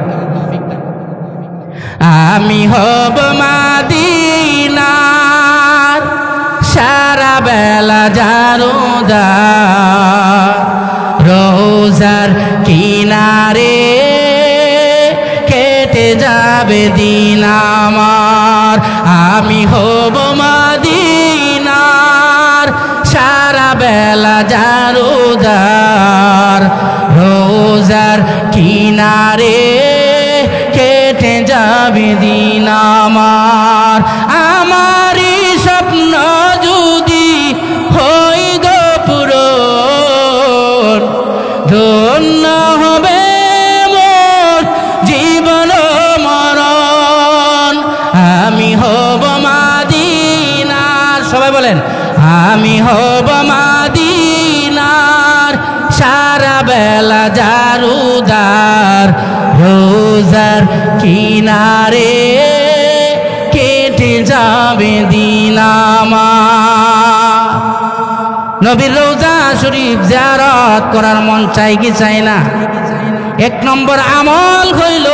আমি হব মদিনার সারা বেলা জারুদার, রওজার কিনারে কেটে যাবে দিন আমার। আমি হব মদিনার সারা বেলা জারুদার, কিনারে কেটে যাবে দিন আমার। আমারই স্বপ্ন যদি হই গো পূরণ, ধন্য হবে মোর জীবন মরণ। আমি হব মাদিনার, সবাই বলেন, আমি হব মাদিনার সারা বেলা জারুদার, রোজার কিনারে কেটে যাবে দিন আমার। নবীর রওজা শরীফ জিয়ারত করার মন চাই কি চাই না? এক নম্বর আমল হইল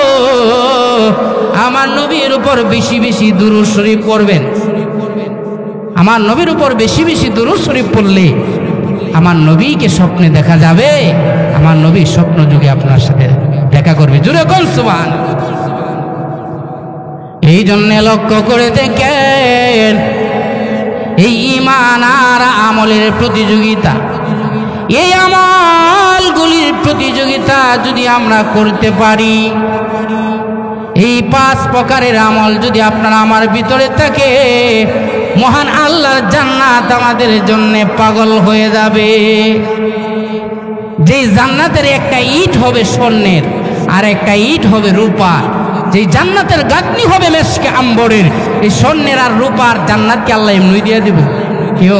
আমার নবীর উপর বেশি বেশি দুরূদ শরীফ পড়বেন। আমার নবীর উপর বেশি বেশি দুরূদ শরীফ পড়লে আমার নবীকে স্বপ্নে দেখা যাবে, আমার নবীর স্বপ্ন যুগে আপনার সাথে দেখা করবে। জোরে কোন সুবহান। এই জন্য লক্ষ্য করে দেখেন, এই ঈমান আর আমলের প্রতিযোগিতা, এই আমলগুলির প্রতিযোগিতা যদি আমরা করতে পারি, এই 5 প্রকারের আমল যদি আপনার আমার ভিতরে থাকে, মহান আল্লাহর জান্নাত আমাদের জন্য পাগল হয়ে যাবে। যে জান্নাতের একটা ইট হবে স্বর্ণের, আর একটা ইট হবে রূপার। যে জান্নাতের গাঁথনি হবে মেশকে আম্বরের, এই স্বর্ণের আর রূপার জান্নাতকে আল্লাহ এমনি দিয়ে দেব। কেউ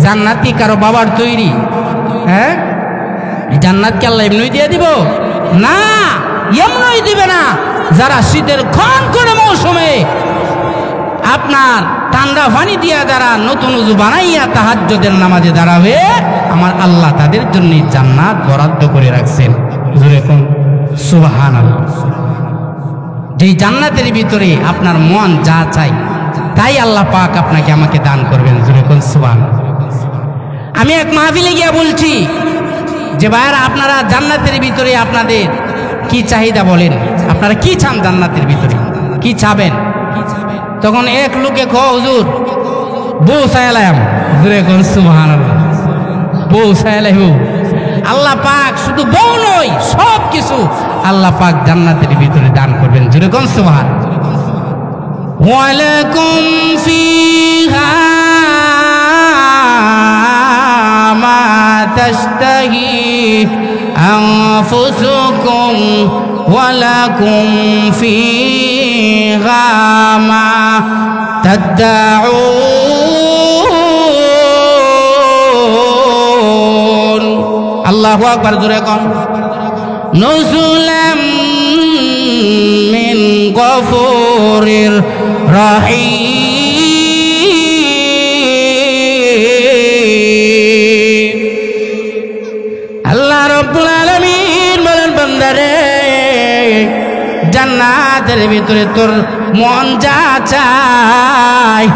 জান্নাতি কারো বাবার তৈরি? হ্যাঁ, জান্নাতকে আল্লাহ এমনি দিয়ে দিব না, এমনই দিবে না। যারা শীতের ক্ষণ করে মৌসুমে আপনার ঠান্ডা পানি দিয়া যারা নতুন উজু বানাইয়া তাহাজ্জুদের নামাজে দাঁড়াবে, আমার আল্লাহ তাদের জন্য জান্নাত বরাদ্দ করে রাখছেন। জোরে কোন সুবহানাল্লাহ। যেই জান্নাতের ভিতরে আপনার মন যা চাই তাই আল্লাহ পাক আপনাকে আমাকে দান করবেন। জোরে কোন সুবহানাল্লাহ। আমি এক মাহফিলে গিয়া বলছি যে ভাইয়ারা, আপনারা জান্নাতের ভিতরে আপনাদের কি চাহিদা বলেন, আপনারা কি চান জান্নাতের ভিতরে, কি চাবেন? তখন এক লোকে হুজুর বউ চাইলাম। জোরে কোন সুবহানাল্লাহ। বউ চাইলাম। আল্লাহ পাক শুধু বউ নয়, সব কিছু আল্লাহ পাক জান্নাতের ভিতরে দান করবেন। জোরে কোন সুবহানাল্লাহ। ওয়ালাকুম ফিহা মা তাশতাহি আনফুসুকুম ওয়ালাকুম ফিহা মা তাদউন। আল্লাহু আকবার। জোরে কোন। নুজুলাম মিন গফুরির রহিম। আল্লাহ রাব্বুল আলামিন বলেন, বান্দারে, জান্নাতের ভিতরে তোর মন যা চায়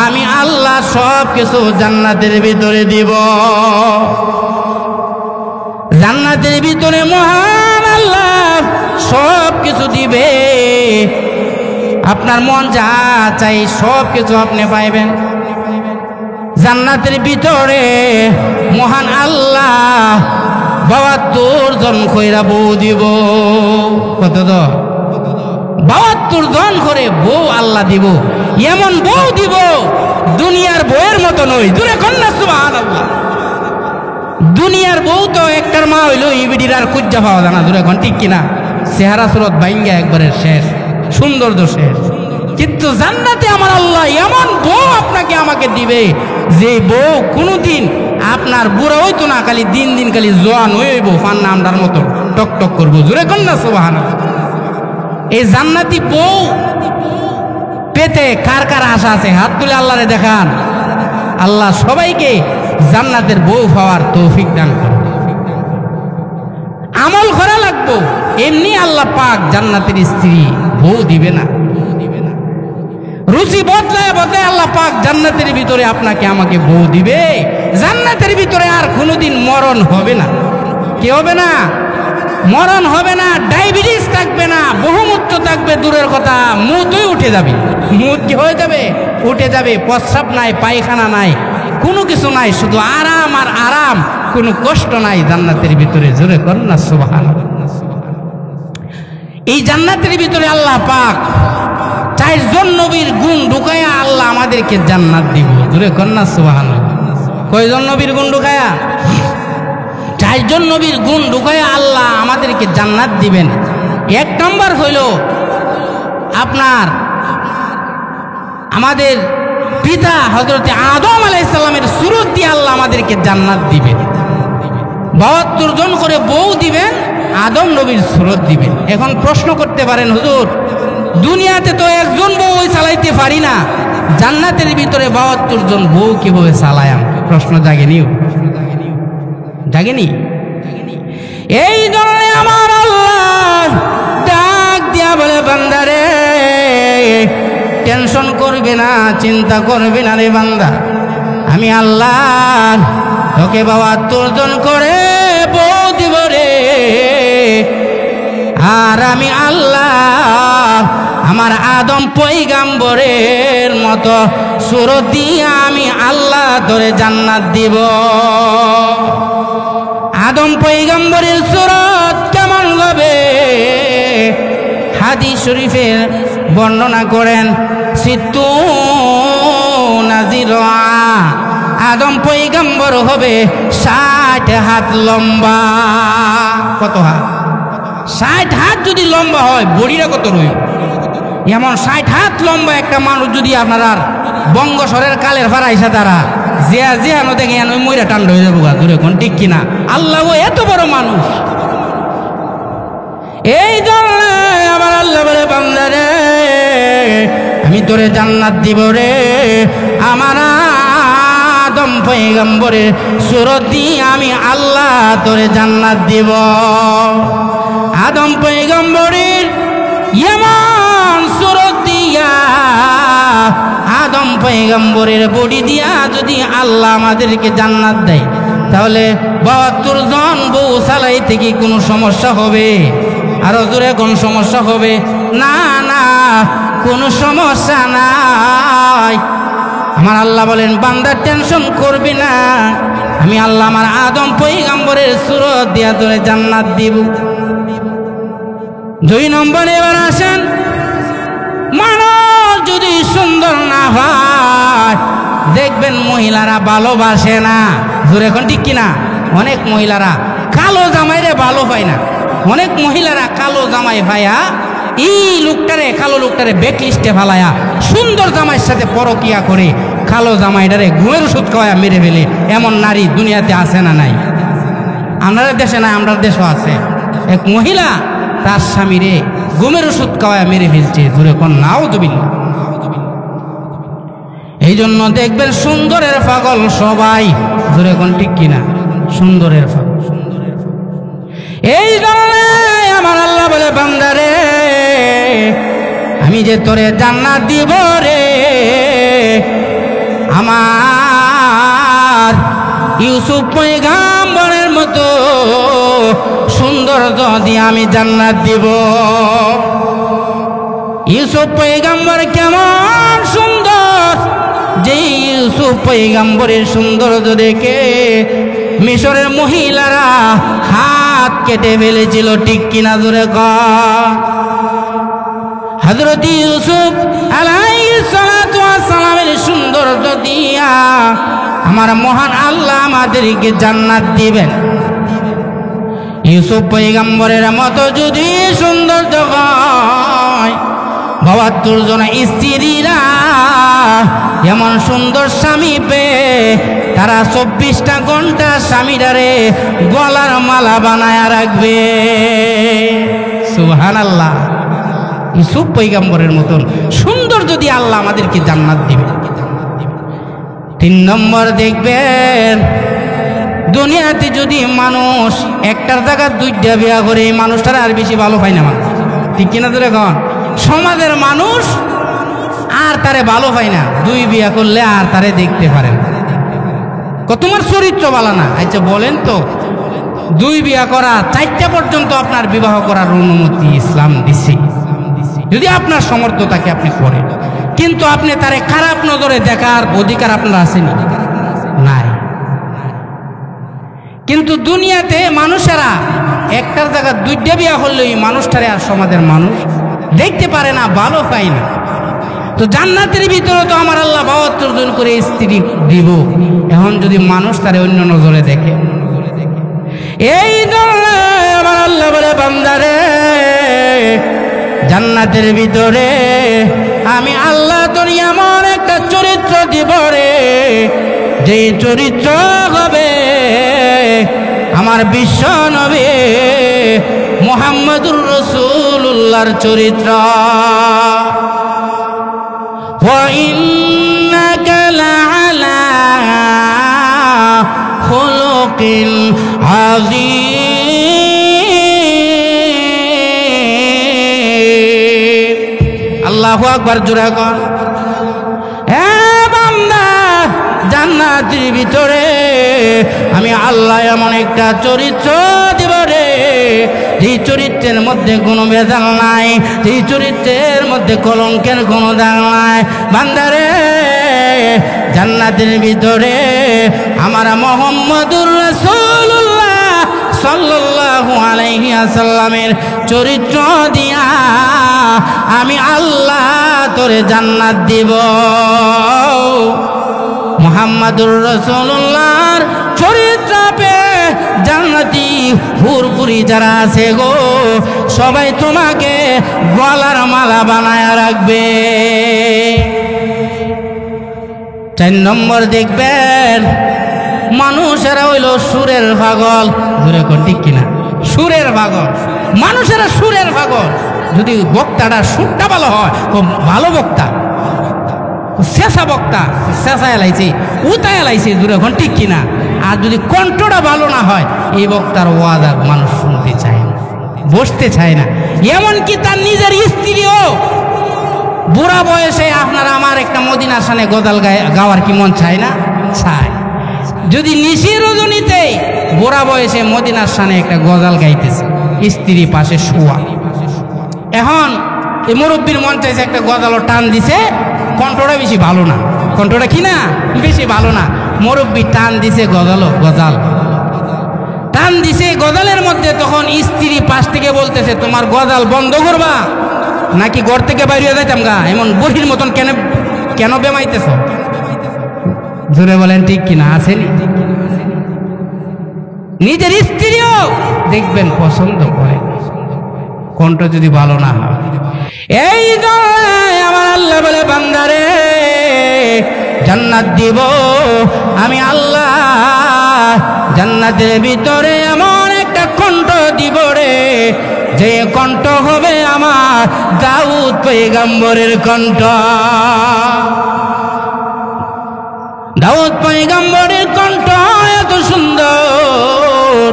আমি আল্লাহ সব কিছু জান্নাতের ভিতরে দিব। জান্নাতের ভিতরে মহান আল্লাহ সব কিছু দিবে। আপনার মন যা চাই সব কিছু আপনি পাইবেন। জান্নাতের ভিতরে মহান আল্লাহ 72 জন কইরা বউ দিব। কত তো? 72 জন করে বউ আল্লাহ দিব। এমন বউ দিব দুনিয়ার বউয়ের মতো নয়। জোরে কন্যা সুবহানাল্লাহ। দুনিয়ার বউ তো একটার মা হইলো ইবিডির আর কুজ্জা পাওয়া যায় না। জোরে কোন ঠিক কিনা? চেহারা সুরত বাইঙ্গা একবারে শেষ, সৌন্দর্য শেষ। কিন্তু জান্নাতে আমার আল্লাহ এমন বউ আপনাকে আমাকে দিবে যে বউ কোনোদিন আপনার বুড়া হইতো না, খালি দিন দিন খালি জোয়ান হইব, ফান্না আমরার মতো টক টক করবো। জোরে কন্যা সুবহানাল্লাহ। এই জান্নাতি বউ পেতে কার কার আশা আছে? হাত তুলে আল্লাহরে দেখান। আল্লাহ সবাইকে জান্নাতের বউ পাওয়ার তৌফিক দান করুন। আমল করা লাগবো, এমনি আল্লাহ পাক জান্নাতের স্ত্রী বউ দিবে না। রুচি বদলায় বদলায় আল্লাহ পাক জান্নাতের ভিতরে আপনাকে আমাকে বউ দিবে। জান্নাতের ভিতরে আর কোনোদিন মরণ হবে না। কি হবে না? মরণ হবে না। ডায়াবেটিস থাকবে না, বহুমূত্র থাকবে দূরের কথা, মুতই উঠে যাবে। মুত কি হয়ে যাবে? উঠে যাবে। প্রস্রাব নাই, পায়খানা নাই, কোনো কিছু নাই, শুধু আরাম আর আরাম, কোনো কষ্ট নাই জান্নাতের ভিতরে। জোরে কর না সুবহানাল্লাহ। এই জান্নাতের ভিতরে আল্লাহ পাক 4 জন নবীর গুণ ঢুকায়া আল্লাহ আমাদেরকে জান্নাত দিব। জোরে কন্যা সুবহানাল্লাহ। কয়জন নবীর গুণ ঢুকায়া? 4 জন নবীর গুণ ঢুকায়া আল্লাহ আমাদেরকে জান্নাত দিবেন। 1 নম্বর হইল আপনার আমাদের পিতা হযরত আদম আলাইহিস সালামের সুরত দিয়ে আল্লাহ আমাদেরকে জান্নাত দিবেন। 72 জন করে বউ দিবেন, আদম নবীর সুরত দিবেন। এখন প্রশ্ন করতে পারেন, হুজুর দুনিয়াতে তো একজন বউ চালাইতে পারি না, জান্নাতের ভিতরে 72 জন বউ কিভাবে চালায়াম? প্রশ্ন জাগেনি? জাগেনি? এই জন্য আমার আল্লাহ ডাক দিয়া বলে, বান্দারে টেনশন করবে না, চিন্তা করবে না রে বান্দা, আমি আল্লাহ তোকে 72 জন করে বউ দিব রে। আর আমি আল্লাহ আমার আদম পয়গাম্বরের মতো সুরত দিয়ে আমি আল্লাহ তোরে জান্নাত দিব। আদম পয়গাম্বরের সুরত কেমন হবে? হাদিস শরীফের বর্ণনা করেন, সিত্তু নাজিরা, আদম পয়গাম্বর হবে 60 হাত লম্বা। কত হাত? 60 হাত যদি লম্বা হয়, বডিটা কত রইল? এমন 60 হাত লম্বা একটা মানুষ যদি আপনার আর বঙ্গসরের কালের ফারা আইসা তারা জিয়া নদে গিয়ে ওই ময়রা টান্ড হয়ে যাবো। দূরে কোন ঠিক কিনা? আল্লাহ ও এত বড় মানুষ। এই জন্য আমার আল্লাহ বলে, বান্দারে আমি তোরে জান্নাত দিব রে। আমার আদম পয়গম্বরের সুরত দিয়ে আমি আল্লাহ তোরে জান্নাত দিব। আদম পয়গম্বরের এমন সুরত দিয়া, আদম পয়গম্বরের বডি দিয়া যদি আল্লাহ আমাদেরকে জান্নাত দেয়, তাহলে 72 জন বউ চালাইতে কি কোনো সমস্যা হবে? আরো জোরে কোন সমস্যা হবে? না না, কোনো সমস্যা নাই। আমার আল্লাহ বলেন, বান্দা টেনশন করবি না, আমি আল্লাহ আমার আদম পয়গম্বরের সুরত দিয়া তোরে জান্নাত দিব। 2 নম্বরে এবার আসেন, মানুষ যদি সুন্দর না হয় দেখবেন মহিলারা ভালোবাসে না। জোরে এখন ঠিক কিনা? অনেক মহিলারা কালো জামাইরে ভালো পায় না। অনেক মহিলারা কালো জামাই ভাইয়া এই লোকটারে, কালো লোকটারে ব্যাকলিস্টে ফালায়া সুন্দর জামাইয়ের সাথে পরকিয়া করে কালো জামাইটারে ঘুমের ওষুধ খাওয়ায়া মেরে ফেলে। এমন নারী দুনিয়াতে আছে না নাই? আমাদের দেশে নাই, আমরা দেশও আছে। এক মহিলা তার স্বামীরে ঘুমের ওষুধ খাওয়ায়া মেরে ফেলছে। ধরে কোন নাউযুবিল্লাহ। এই জন্য দেখবেন সুন্দরের পাগল সবাই। ধরে কোন ঠিক কিনা? সুন্দরের পাগল। এই জন্য আমার আল্লাহ বলে, বান্দারে আমি যে তোরে জান্নাত দিব রে, আমার ইউসুফ পয়গম্বরের মতো সুন্দর যদি আমি জান্নাত দিব। ইউসুফ পয়গম্বর কেমন সুন্দর, যে ইউসুফ পয়গম্বরের সৌন্দর্য দেখে মিশরের মহিলারা হাত কেটে ফেলেছিল। ঠিক কিনা? জোরে কর। হযরত ইউসুফ আলাইহিস সালাতু ওয়াস সালামের সৌন্দর্য দিয়া আমার মহান আল্লাহ আমাদেরকে জান্নাত দিবেন। ইউসুফ পয়গম্বরের মতো যদি সৌন্দর্য হয়, 72 জন স্ত্রীরা এমন সুন্দর স্বামী পেয়ে তারা 24টা ঘন্টা স্বামীটারে গলার মালা বানায়া রাখবে। সুবহানাল্লাহ। ইউসুফ পয়গম্বরের মতন সুন্দর যদি আল্লাহ আমাদেরকে জান্নাত দিবে। 3 নম্বর দেখবেন, দুনিয়াতে যদি মানুষ একটার জায়গা 2টা বিয়া করে, এই মানুষটার আর বেশি ভালো পায় না মানুষ। ঠিক কিনা? ধরে কন, সমাজের মানুষ আর তারে ভালো পায় না। 2 বিয়া করলে আর তারে দেখতে পারেন। তোমার চরিত্র ভালো না। আচ্ছা বলেন তো, 2 বিয়া করা 4টা পর্যন্ত আপনার বিবাহ করার অনুমতি ইসলাম দিছে, যদি আপনার সামর্থ্য থাকে আপনি করেন। কিন্তু আপনি তারে খারাপ নজরে দেখার অধিকার আপনার আসেনি? নাই। কিন্তু দুনিয়াতে মানুষেরা একটার জায়গা দুইটা বিয়া করলে ওই মানুষটারে আর সমাজের মানুষ দেখতে পারে না, ভালো পায় না। তো জান্নাতের ভিতরে তো আমার আল্লাহ ৭২ জন করে স্ত্রী দিব। এখন যদি মানুষ তারে অন্য নজরে দেখে, এই জন্য আমার আল্লাহ বলে, বান্দারে জান্নাতের ভিতরে আমি আল্লাহ তোর এমন একটা চরিত্র দিব রে, যে চরিত্র হবে আমার বিশ্ব নবী মুহাম্মদুর রাসূলুল্লাহর চরিত্র। ওয়া ইন্নাকা লাআলা খুলুকিন আযীম। আল্লাহু আকবার, জোরে কর। জান্নাতের ভিতরে আমি আল্লাহ এমন একটা চরিত্র দিব রে, যেই চরিত্রের মধ্যে কোনো ভেজাল নাই, যেই চরিত্রের মধ্যে কলঙ্কের কোনো দাগ নাই। বান্দারে জান্নাতের ভিতরে আমার মুহাম্মদুর রাসূলুল্লাহ সাল্লাল্লাহু আলাইহি ওয়াসাল্লামের চরিত্র দিয়া আমি আল্লাহ তোরে জান্নাত দিব। মুহাম্মদুর রাসূলুল্লাহর চরিত্র পেয়ে জান্নাতি হুরপুরি যারা আছে গো, সবাই তোমাকে গলার মালা বানায় রাখবে। ৪ নম্বর দেখবেন, মানুষেরা হইল সুরের পাগল। ধরে কোন ঠিক কিনা? সুরের পাগল। মানুষেরা সুরের পাগল। যদি বক্তাটা সুরটা ভালো হয়, খুব ভালো বক্তা, শেষা বক্তা, শেষা এলাইছে, উতায় এলাইছে, দূরে এখন ঠিক কিনা? আর যদি কণ্ঠটা ভালো না হয়, এই বক্তার ওয়াজ আর মানুষ শুনতে চায় না, বসতে চায় না। এমনকি তার নিজের স্ত্রীও বুড়া বয়সে আপনার আমার একটা মদিনা শানে গজাল গাওয়ার কি মন চায় না? চায়। যদি নিশি রজনীতে বুড়া বয়সে মদিনার শানে একটা গজাল গাইতেছে, স্ত্রী পাশে শোয়া, এখন এই মুরব্বীর মন চাইছে একটা গজালও টান দিছে, কণ্ঠটা বেশি ভালো না, কণ্ঠটা কি না বেশি ভালো না, মুরব্বী টান দিছে গজাল টান দিছে গজালের মধ্যে। তখন স্ত্রী পাশ থেকে বলতেছে, তোমার গজাল বন্ধ করবা নাকি ঘর থেকে বাইরে যাইতাম গা, এমন বুড়ির মতন কেন বেমাইতেছ? জোরে বলেন ঠিক কিনা? আসেনি? নিজের স্ত্রীও দেখবেন পছন্দ করে কণ্ঠ যদি ভালো না হয়। এই জন্য আমার আল্লাহ বলে, বান্দারে জান্নাত দিব আমি আল্লাহ, জান্নাতের ভিতরে এমন একটা কণ্ঠ দিব রে, যে কণ্ঠ হবে আমার দাউদ পয়গম্বরের কণ্ঠ। দাউদ পয়গম্বরের কণ্ঠ এত সুন্দর।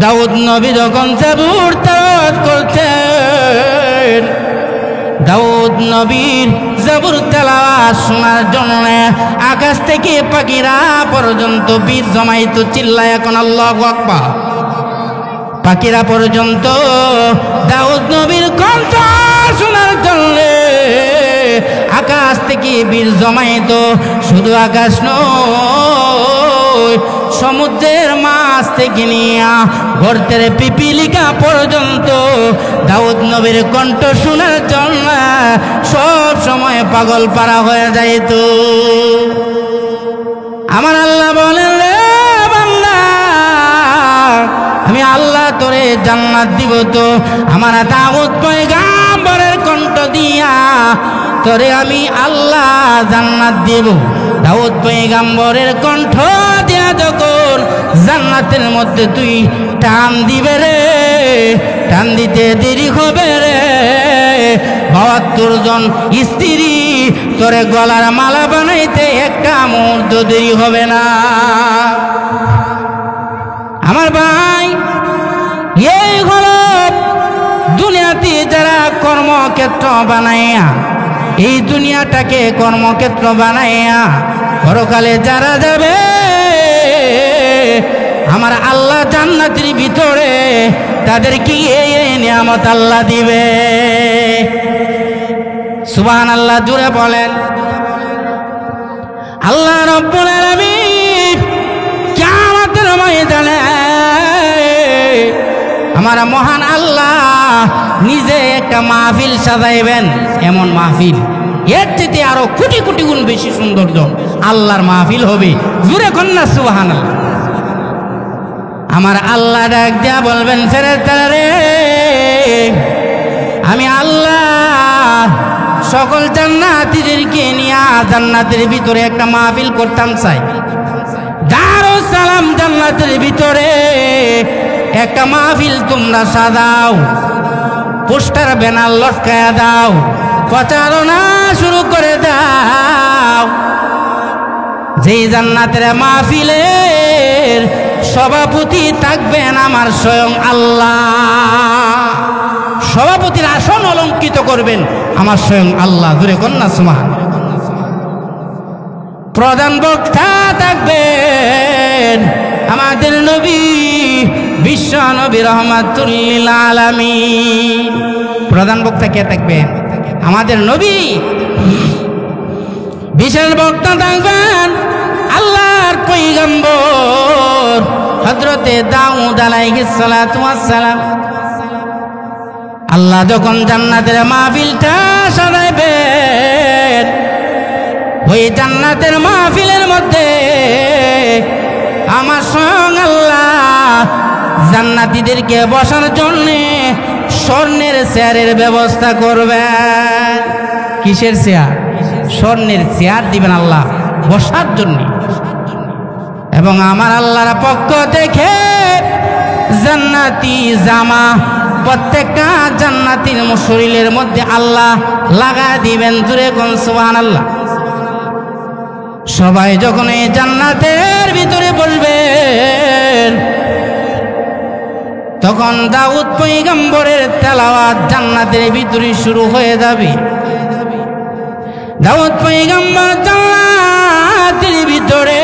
দাউদ নবী যখন জাবুর তেলাওয়াত করতেন, দাউদ নবীর জাবুর তেলাওয়াত শোনার জন্য আকাশ থেকে পাখিরা পর্যন্ত বীর জমাইতো, চিল্লায় এখন আল্লাহু আকবার। পাখিরা পর্যন্ত দাউদ নবীর কণ্ঠ শোনার জন্য আকাশ থেকে বীর জমাইতো। শুধু আকাশ নয়, সমুদ্রের মাছ থেকে নিয়ে গর্তের পিপিলিকা পর্যন্ত দাউদ নবীর কণ্ঠ শোনার জন্য সব সময় পাগল পারা হয়ে যাইত। আমার আল্লাহ বলেন, রে বান্দা আমি আল্লাহ তোরে জান্নাত দিব। তো আমার দাউদ পয়গম্বরের কণ্ঠ দিয়া তোরে আমি আল্লাহ জান্নাত দিব। দাউদ পয়গম্বরের কণ্ঠ দিয়া যখন জান্নাতের মধ্যে তুই টান দিবে রে, টান দিতে দেরি হবে রে। ৭২ জন স্ত্রী তোরে গলার মালা বানাইতে একটা মুহূর্ত দেরি হবে না। আমার ভাই, এই হলো দুনিয়াতে যারা কর্মক্ষেত্র বানাইয়া, এই দুনিয়াটাকে কর্মক্ষেত্র বানাইয়া পরকালে যারা যাবে, আমার আল্লাহ জান্নাতের ভিতরে তাদেরকে এই নিয়ামত আল্লাহ দিবে। সুবহানাল্লাহ, জুড়ে বলেন। আল্লাহ রাব্বুল আলামিন ময়দানে আমার মহান আল্লাহ নিজে একটা মাহফিল সাজাইবেন। এমন মাহফিল এর চেয়ে আরো কোটি কোটি গুণ বেশি সৌন্দর্য আল্লাহর মাহফিল হবে। জুড়ে কন্যা সুবহানাল্লাহ। আমার আল্লাহ ডাক দিয়া বলবেন, ফেরেশতারা রে, আমি আল্লাহ সকল জান্নাতীদেরকে নিয়ে জান্নাতের ভিতরে একটা মাহফিল করতাম চাই। দারুস সালাম জান্নাতের ভিতরে একটা মাহফিল তোমরা সাজাও, পোস্টার ব্যানার লটকায়া দাও, প্রচারণা শুরু করে দাও। যেই জান্নাতের মাহফিলের সভাপতি থাকবেন আমার স্বয়ং আল্লাহ, সভাপতির আসন অলঙ্কিত করবেন আমার স্বয়ং আল্লাহ। জুড়ে কন্যা সুবহানাল্লাহ। প্রধান বক্তা থাকবেন আমাদের নবী, বিশ্ব নবী রাহমাতুল লিল আলামিন। প্রধান বক্তা কে থাকবেন? আমাদের নবী। বিশেষ বক্তা থাকবেন আল্লাহর পয়গম্বর হযরতে দাউদ আলাইহিস সালাতু ওয়াস সালাম। আল্লাহ যখন জান্নাতের মাহফিলটা সাজাইবেন, ওই জান্নাতের মাহফিলের মধ্যে আমার স্বয়ং আল্লাহ জান্নাতীদেরকে বসার জন্য স্বর্ণের চেয়ারের ব্যবস্থা করবেন। কিসের চেয়ার? স্বর্ণের চেয়ার দিবেন আল্লাহ বসার জন্য। এবং আমার আল্লাহর পক্ষ থেকে জান্নাতি জামা প্রত্যেকটা জান্নাতীর শরীরের মধ্যে আল্লাহ লাগা দিবেন। জুড়ে কোন সুবহানাল্লাহ। সবাই যখন এই জান্নাতের ভিতরে বসবেন, তখন দাউদ পয়গম্বরের তেলাওয়াত জান্নাতের ভিতরে শুরু হয়ে যাবে। দাউদ পয়গম্বর জান্নাতের ভিতরে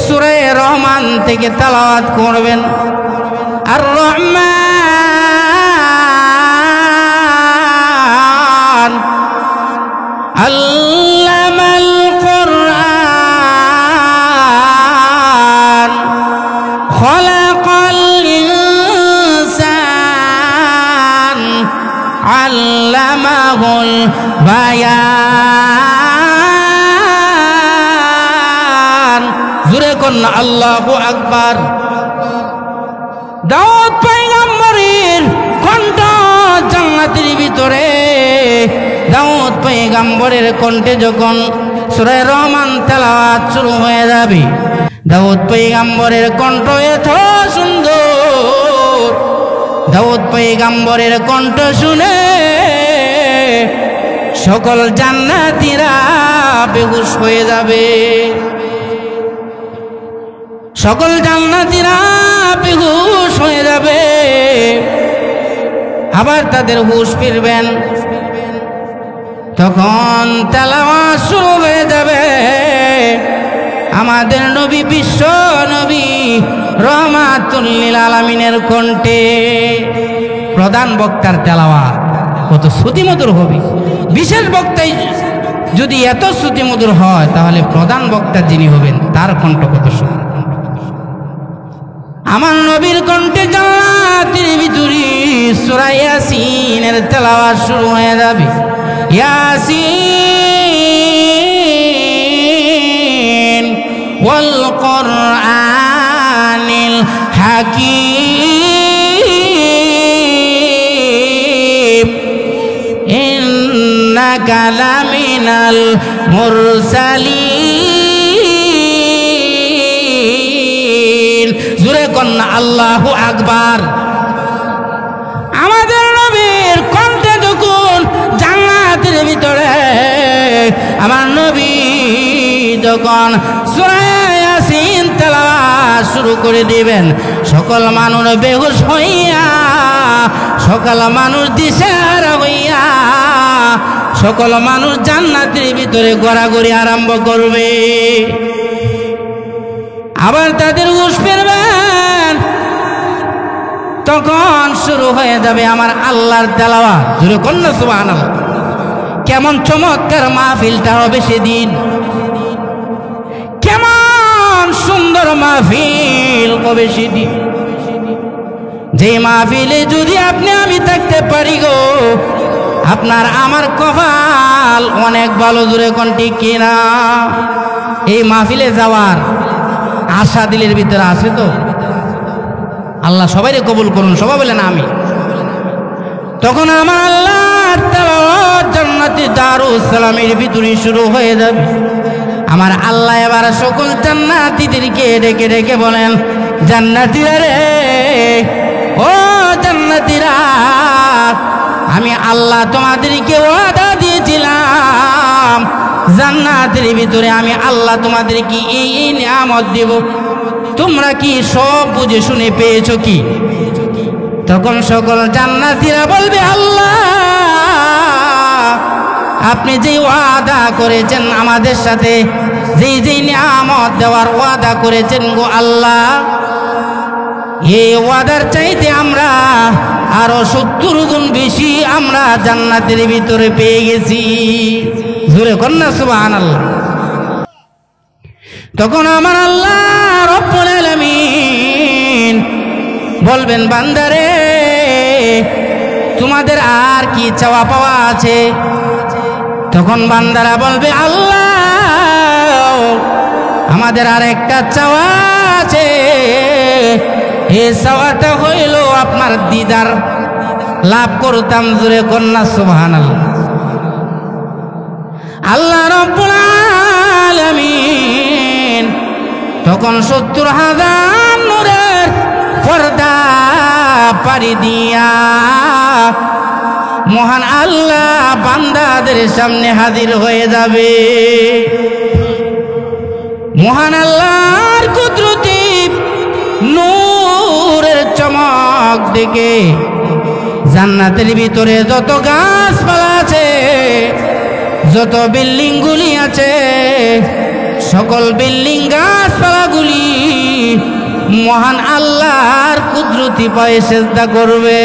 সূরা রহমান থেকে তেলাওয়াত করবেন। আর রহমান আল্লামাল কুরআন খলাকাল ইনসান আল্লামাহুল বায়ান। জুরে কন্যা আল্লাহু আকবার। দাউদ পয়গম্বরের কণ্ঠ জান্নাতের ভিতরে, দাউদ পয়গম্বরের কণ্ঠে যখন সূরা রহমান তেলাওয়াত শুরু হয়ে যাবে, দাউদ পয়গম্বরের কণ্ঠ এত সুন্দর, দাউদ পয়গম্বরের কণ্ঠ শুনে সকল জান্নাতীরা বেহুশ হয়ে যাবে। সকল জান্নাতীরা বেহুশ হয়ে যাবে, আবার তাদের হুশ ফিরবেন। তখন তেলাওয়াত শুরু হয়ে যাবে আমাদের নবী, বিশ্ব নবী রাহমাতুল লিল আলামিনের কণ্ঠে। প্রধান বক্তার তেলাওয়াত কত শ্রুতিমধুর হবে। বিশেষ বক্তাই যদি এত শ্রুতিমধুর হয়, তাহলে প্রধান বক্তা যিনি হবেন তার কণ্ঠ কত সুন্দর। আমার নবীর কণ্ঠে জান্নাতের ভিতরে সূরা ইয়াসিনের তেলাওয়াত শুরু হয়ে যাবে। ইয়াসিন ওয়াল কুরআনিল হাকীম ইন্নাকা লামিনাল মুরসালিন। জুরে কন্যা আল্লাহু আকবার। আমাদের নবীর কণ্ঠে যখন জান্নাতের ভিতরে আমার নবী যখন সূরা ইয়াসিন তেলাওয়াত শুরু করে দিবেন, সকল মানুষ বেহুশ হইয়া, সকল মানুষ দিশেহারা হইয়া, সকল মানুষ জান্নাতের ভিতরে ঘোরাঘুরি আরম্ভ করবে। আবার তাদের হুঁশ ফিরবেন, তখন শুরু হয়ে যাবে আমার আল্লাহর তেলাওয়াত। জোরে কন্যা সুবহানাল্লাহ। কেমন চমৎকার মাহফিলটা হবে সেদিন, কেমন সুন্দর মাহফিল কবে সেটি, যে মাহফিলে যদি আপনি আমি থাকতে পারি গো, আপনার আমার কপাল অনেক ভালো। জোরে কোন ঠিক কিনা? এই মাহফিলে যাওয়ার আশা দিলের ভিতরে আছে তো? আল্লাহ সবাইকে কবুল করুন, সবাই বলেন আমি। তখন আমার আল্লাহর তেলাওয়াত জান্নাতি দারুস সালামের ভিতরে শুরু হয়ে যাবে। আমার আল্লাহ এবার সকল জান্নাতীদেরকে ডেকে ডেকে বলেন, জান্নাতীরা রে, ও জান্নাতীরা, আমি আল্লাহ তোমাদেরকে ওয়াদা দিয়েছিলাম জান্নাতের ভিতরে আমি আল্লাহ তোমাদেরকে এই নিয়ামত দেব, তোমরা কি সব বুঝে শুনে পেয়েছো কি? তখন সকল জান্নাতীরা বলবে, আল্লাহ আপনি যে ওয়াদা করেছেন আমাদের সাথে, যেই যেই নিয়ামত দেওয়ার ওয়াদা করেছেন গো আল্লাহ, এই ওয়াদার চাইতে আমরা আরো 70 গুণ বেশি আমরা জান্নাতের ভিতরে পেয়ে গেছি। জোরে কন্যা সুবহানাল্লাহ। তখন আমার আল্লাহ রব্বুল আলামিন বলবেন, বান্দারে তোমাদের আর কি চাওয়া পাওয়া আছে? তখন বান্দারা বলবে, আল্লাহ আমাদের আর একটা চাওয়া আছে, এই চাওয়াটা হইল আপনার দিদার লাভ করতাম। জোরে কন্যা সুবহানাল্লাহ। আল্লাহ রব্বুল আলামিন তখন 70,000 নূরের পর্দা পাড়ি দিয়া মহান আল্লাহ বান্দাদের সামনে হাজির হয়ে যাবে। মহান আল্লাহর কুদরতি নূরের চমক দেখে জান্নাতের ভিতরে যত গাছপালা আছে, যত বিল্ডিং গুলি আছে, সকল বিল্ডিং গাছপালাগুলি মহান আল্লাহর কুদরতি পায়ে সেজদা করবে।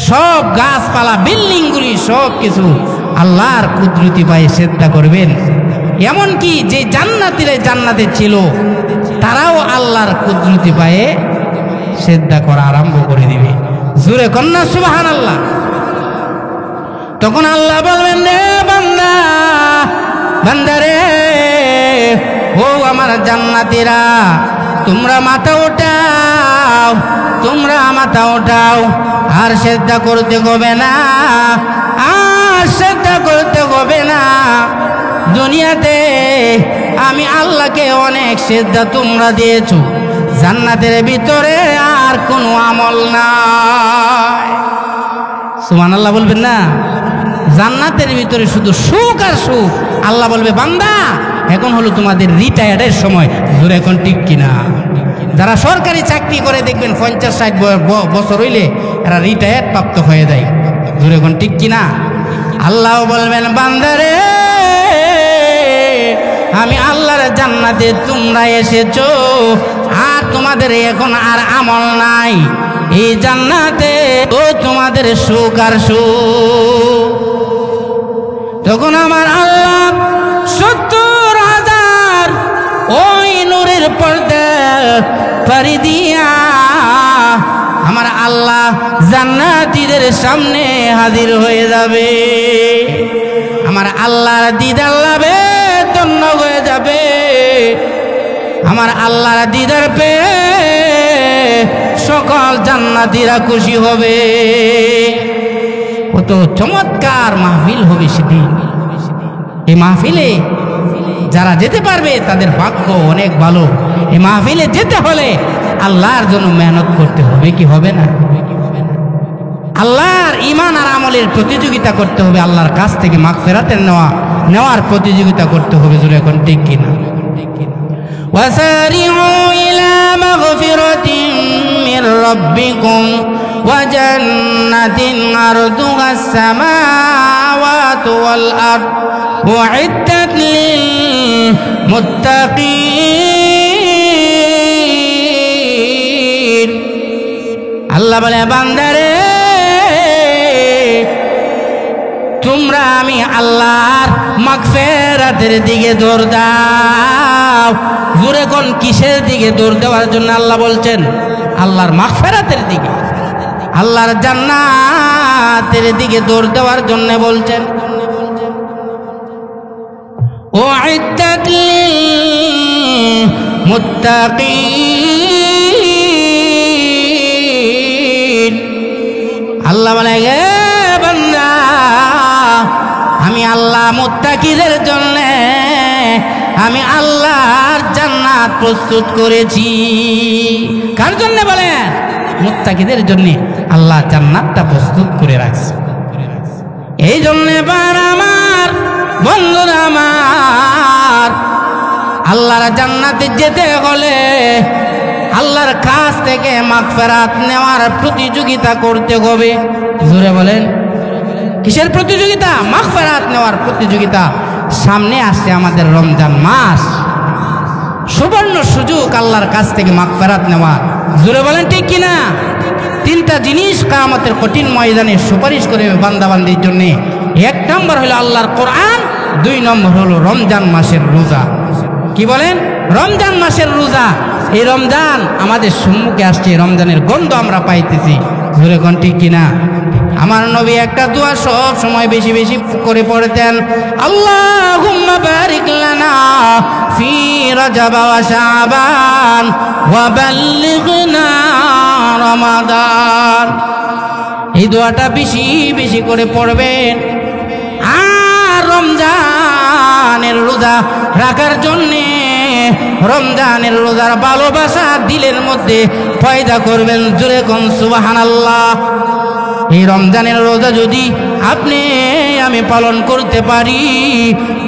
সব গাছপালা বিল্ডিং গুলি সব কিছু আল্লাহর কুদরতি পায়ে সেজদা করবেন। এমনকি যে জান্নাতীরা জান্নাতে ছিল তারাও আল্লাহর কুদরতি পায়ে সেজদা করা আরম্ভ করে দিবে। জোরে কন্যা সুবহানাল্লাহ। তখন আল্লাহ বলবেন, রে বান্দা, বান্দারে, ও আমার জান্নাতীরা, তোমরা মাথা উঠাও, তোমরা মাথা উঠাও, আর সেজদা করতে হবে না, আর সেজদা করতে হবে না। দুনিয়াতে আমি আল্লাহকে অনেক সেজদা তোমরা দিয়েছো, জান্নাতের ভিতরে আর কোনো আমল নাই। সুবহানাল্লাহ বলবেন না? জান্নাতের ভিতরে শুধু সুখ আর সুখ। আল্লাহ বলবে, বান্দা এখন হলো তোমাদের রিটায়ার্ডের সময়। জোরে এখন ঠিক কিনা? যারা সরকারি চাকরি করে দেখবেন 50-60 বছর হইলে এরা রিটায়ার্ড প্রাপ্ত হয়ে যায়। জোরে এখন ঠিক কিনা? আল্লাহ বলবেন, বান্দারে আমি আল্লাহর জান্নাতে তোমরা এসেছো, আর তোমাদের এখন আর আমল নাই। এই জান্নাতে ও তোমাদের সুখ আর সুখ। তখন আমার আল্লাহ 70,000 ওই নূরের পর্দা পাড়ি দিয়া আমার আল্লাহ জান্নাতীদের সামনে হাজির হয়ে যাবে। আমার আল্লাহর দিদার লাভে ধন্য হয়ে যাবে। আমার আল্লাহর দিদার পেয়ে সকল জান্নাতীরা খুশি হবে। কত চমৎকার মাহফিল হবে সেদিন। এই মাহফিলে যারা যেতে পারবে তাদের ভাগ্য অনেক ভালো। এই মাহফিলে যেতে হলে আল্লাহর জন্য মেহনত করতে হবে, কি হবে না? আল্লাহর ঈমান আর আমলের প্রতিযোগিতা করতে হবে, আল্লাহর কাছ থেকে মাগফিরাতের নেওয়ার প্রতিযোগিতা করতে হবে। জোরে এখন ঠিক কিনা? وسارعوا إلى مغفرة من ربكم وجنة عرضها السماوات والأرض أعدت للمتقين। আল্লাহ বলে, বান্দারে তোমরা আমি আল্লাহর মাগফিরাতের দিকে দৌড় দাও। জোরে কোন কিসের দিকে দৌড় দেওয়ার জন্য আল্লাহ বলছেন? আল্লাহর মাগফিরাতের দিকে, আল্লাহর জান্নাতের দিকে দৌড় দেওয়ার জন্য বলছেন। উইদ্দাত লিল মুত্তাকিন। আল্লাহ বলে, হে বান্দা, আমি আল্লাহ মুত্তাকিদের জন্য আমি আল্লাহর জান্নাত প্রস্তুত করেছি। কার জন্য বলেন? মুত্তাকিদের জন্য আল্লাহ জান্নাতটা প্রস্তুত করে রাখছে। এই জন্য আমার বন্ধুরা আমার, আল্লাহর জান্নাতে যেতে হলে আল্লাহর কাছ থেকে মাগফিরাত নেওয়ার প্রতিযোগিতা করতে হবে। জোরে বলেন, কিসের প্রতিযোগিতা? মাগফিরাত নেওয়ার প্রতিযোগিতা। সামনে আসছে আমাদের রমজান মাস, সুবর্ণ সুযোগ আল্লাহর কাছ থেকে মাগফিরাত নেওয়া। জোরে বলেন ঠিক কিনা? তিনটা জিনিস কিয়ামতের কঠিন ময়দানে সুপারিশ করে বান্দাবান্দির জন্য। এক নম্বর হলো আল্লাহর কোরআন, দুই নম্বর হলো রমজান মাসের রোজা। কি বলেন? রমজান মাসের রোজা। এই রমজান আমাদের সম্মুখে আসছে, রমজানের গন্ধ আমরা পাইতেছি। জোরে কোন ঠিক কিনা? আমার নবী একটা দোয়া সব সময় বেশি বেশি করে পড়তেন, আল্লাহুম্মা বারিক লানা ফি রাজাব ওয়া শাবান ওয়া বাল্লিগনা রমাদান। এই দোয়াটা বেশি বেশি করে পড়বেন। আর রমজানের রোজা রাখার জন্যে, রমজানের রোজার ভালোবাসা দিলের মধ্যে পয়দা করবেন। জোরে কোন সুবহানাল্লাহ। এই রমজানের রোজা যদি আপনি আমি পালন করতে পারি,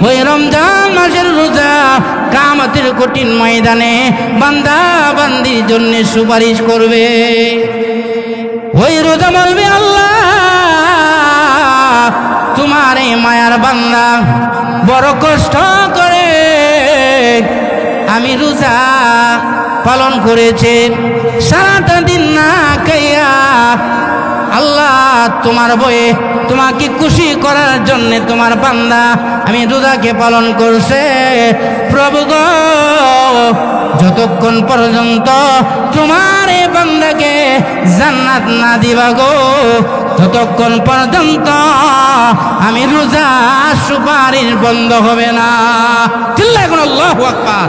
ওই রমজান মাসের রোজা কিয়ামতের কঠিন ময়দানে বান্দা বান্দির জন্য সুপারিশ করবে। ওই রোজা বলবে, আল্লাহ তোমার এই মায়ার বান্দা বড় কষ্ট করে আমি রোজা পালন করেছে, সারাটা দিন না খাইয়া আল্লাহ তোমার বয়ে তোমাকে খুশি করার জন্য তোমার বান্দা আমি রোজাকে পালন করছে। প্রভু গো, যতক্ষণ পর্যন্ত তোমার এই বান্দাকে জান্নাত না দিবা গো, ততক্ষণ পর্যন্ত আমি রোজা সুপারিশ বন্ধ হবে না। চিল্লায় এখন আল্লাহু আকবার।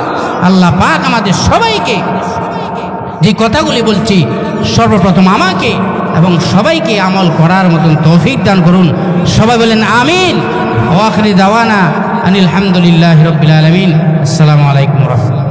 আল্লাহ পাক আমাদের সবাইকে যে কথাগুলি বলছি, সর্বপ্রথম আমাকে এবং সবাইকে আমল করার মতন তৌফিক দান করুন। সবাই বলেন আমিন। ওয়া আখিরি দাওয়ানা আনিল হামদুলিল্লাহি রাব্বিল আলামিন। আসসালামু আলাইকুম ওয়া রাহমাতুল্লাহ।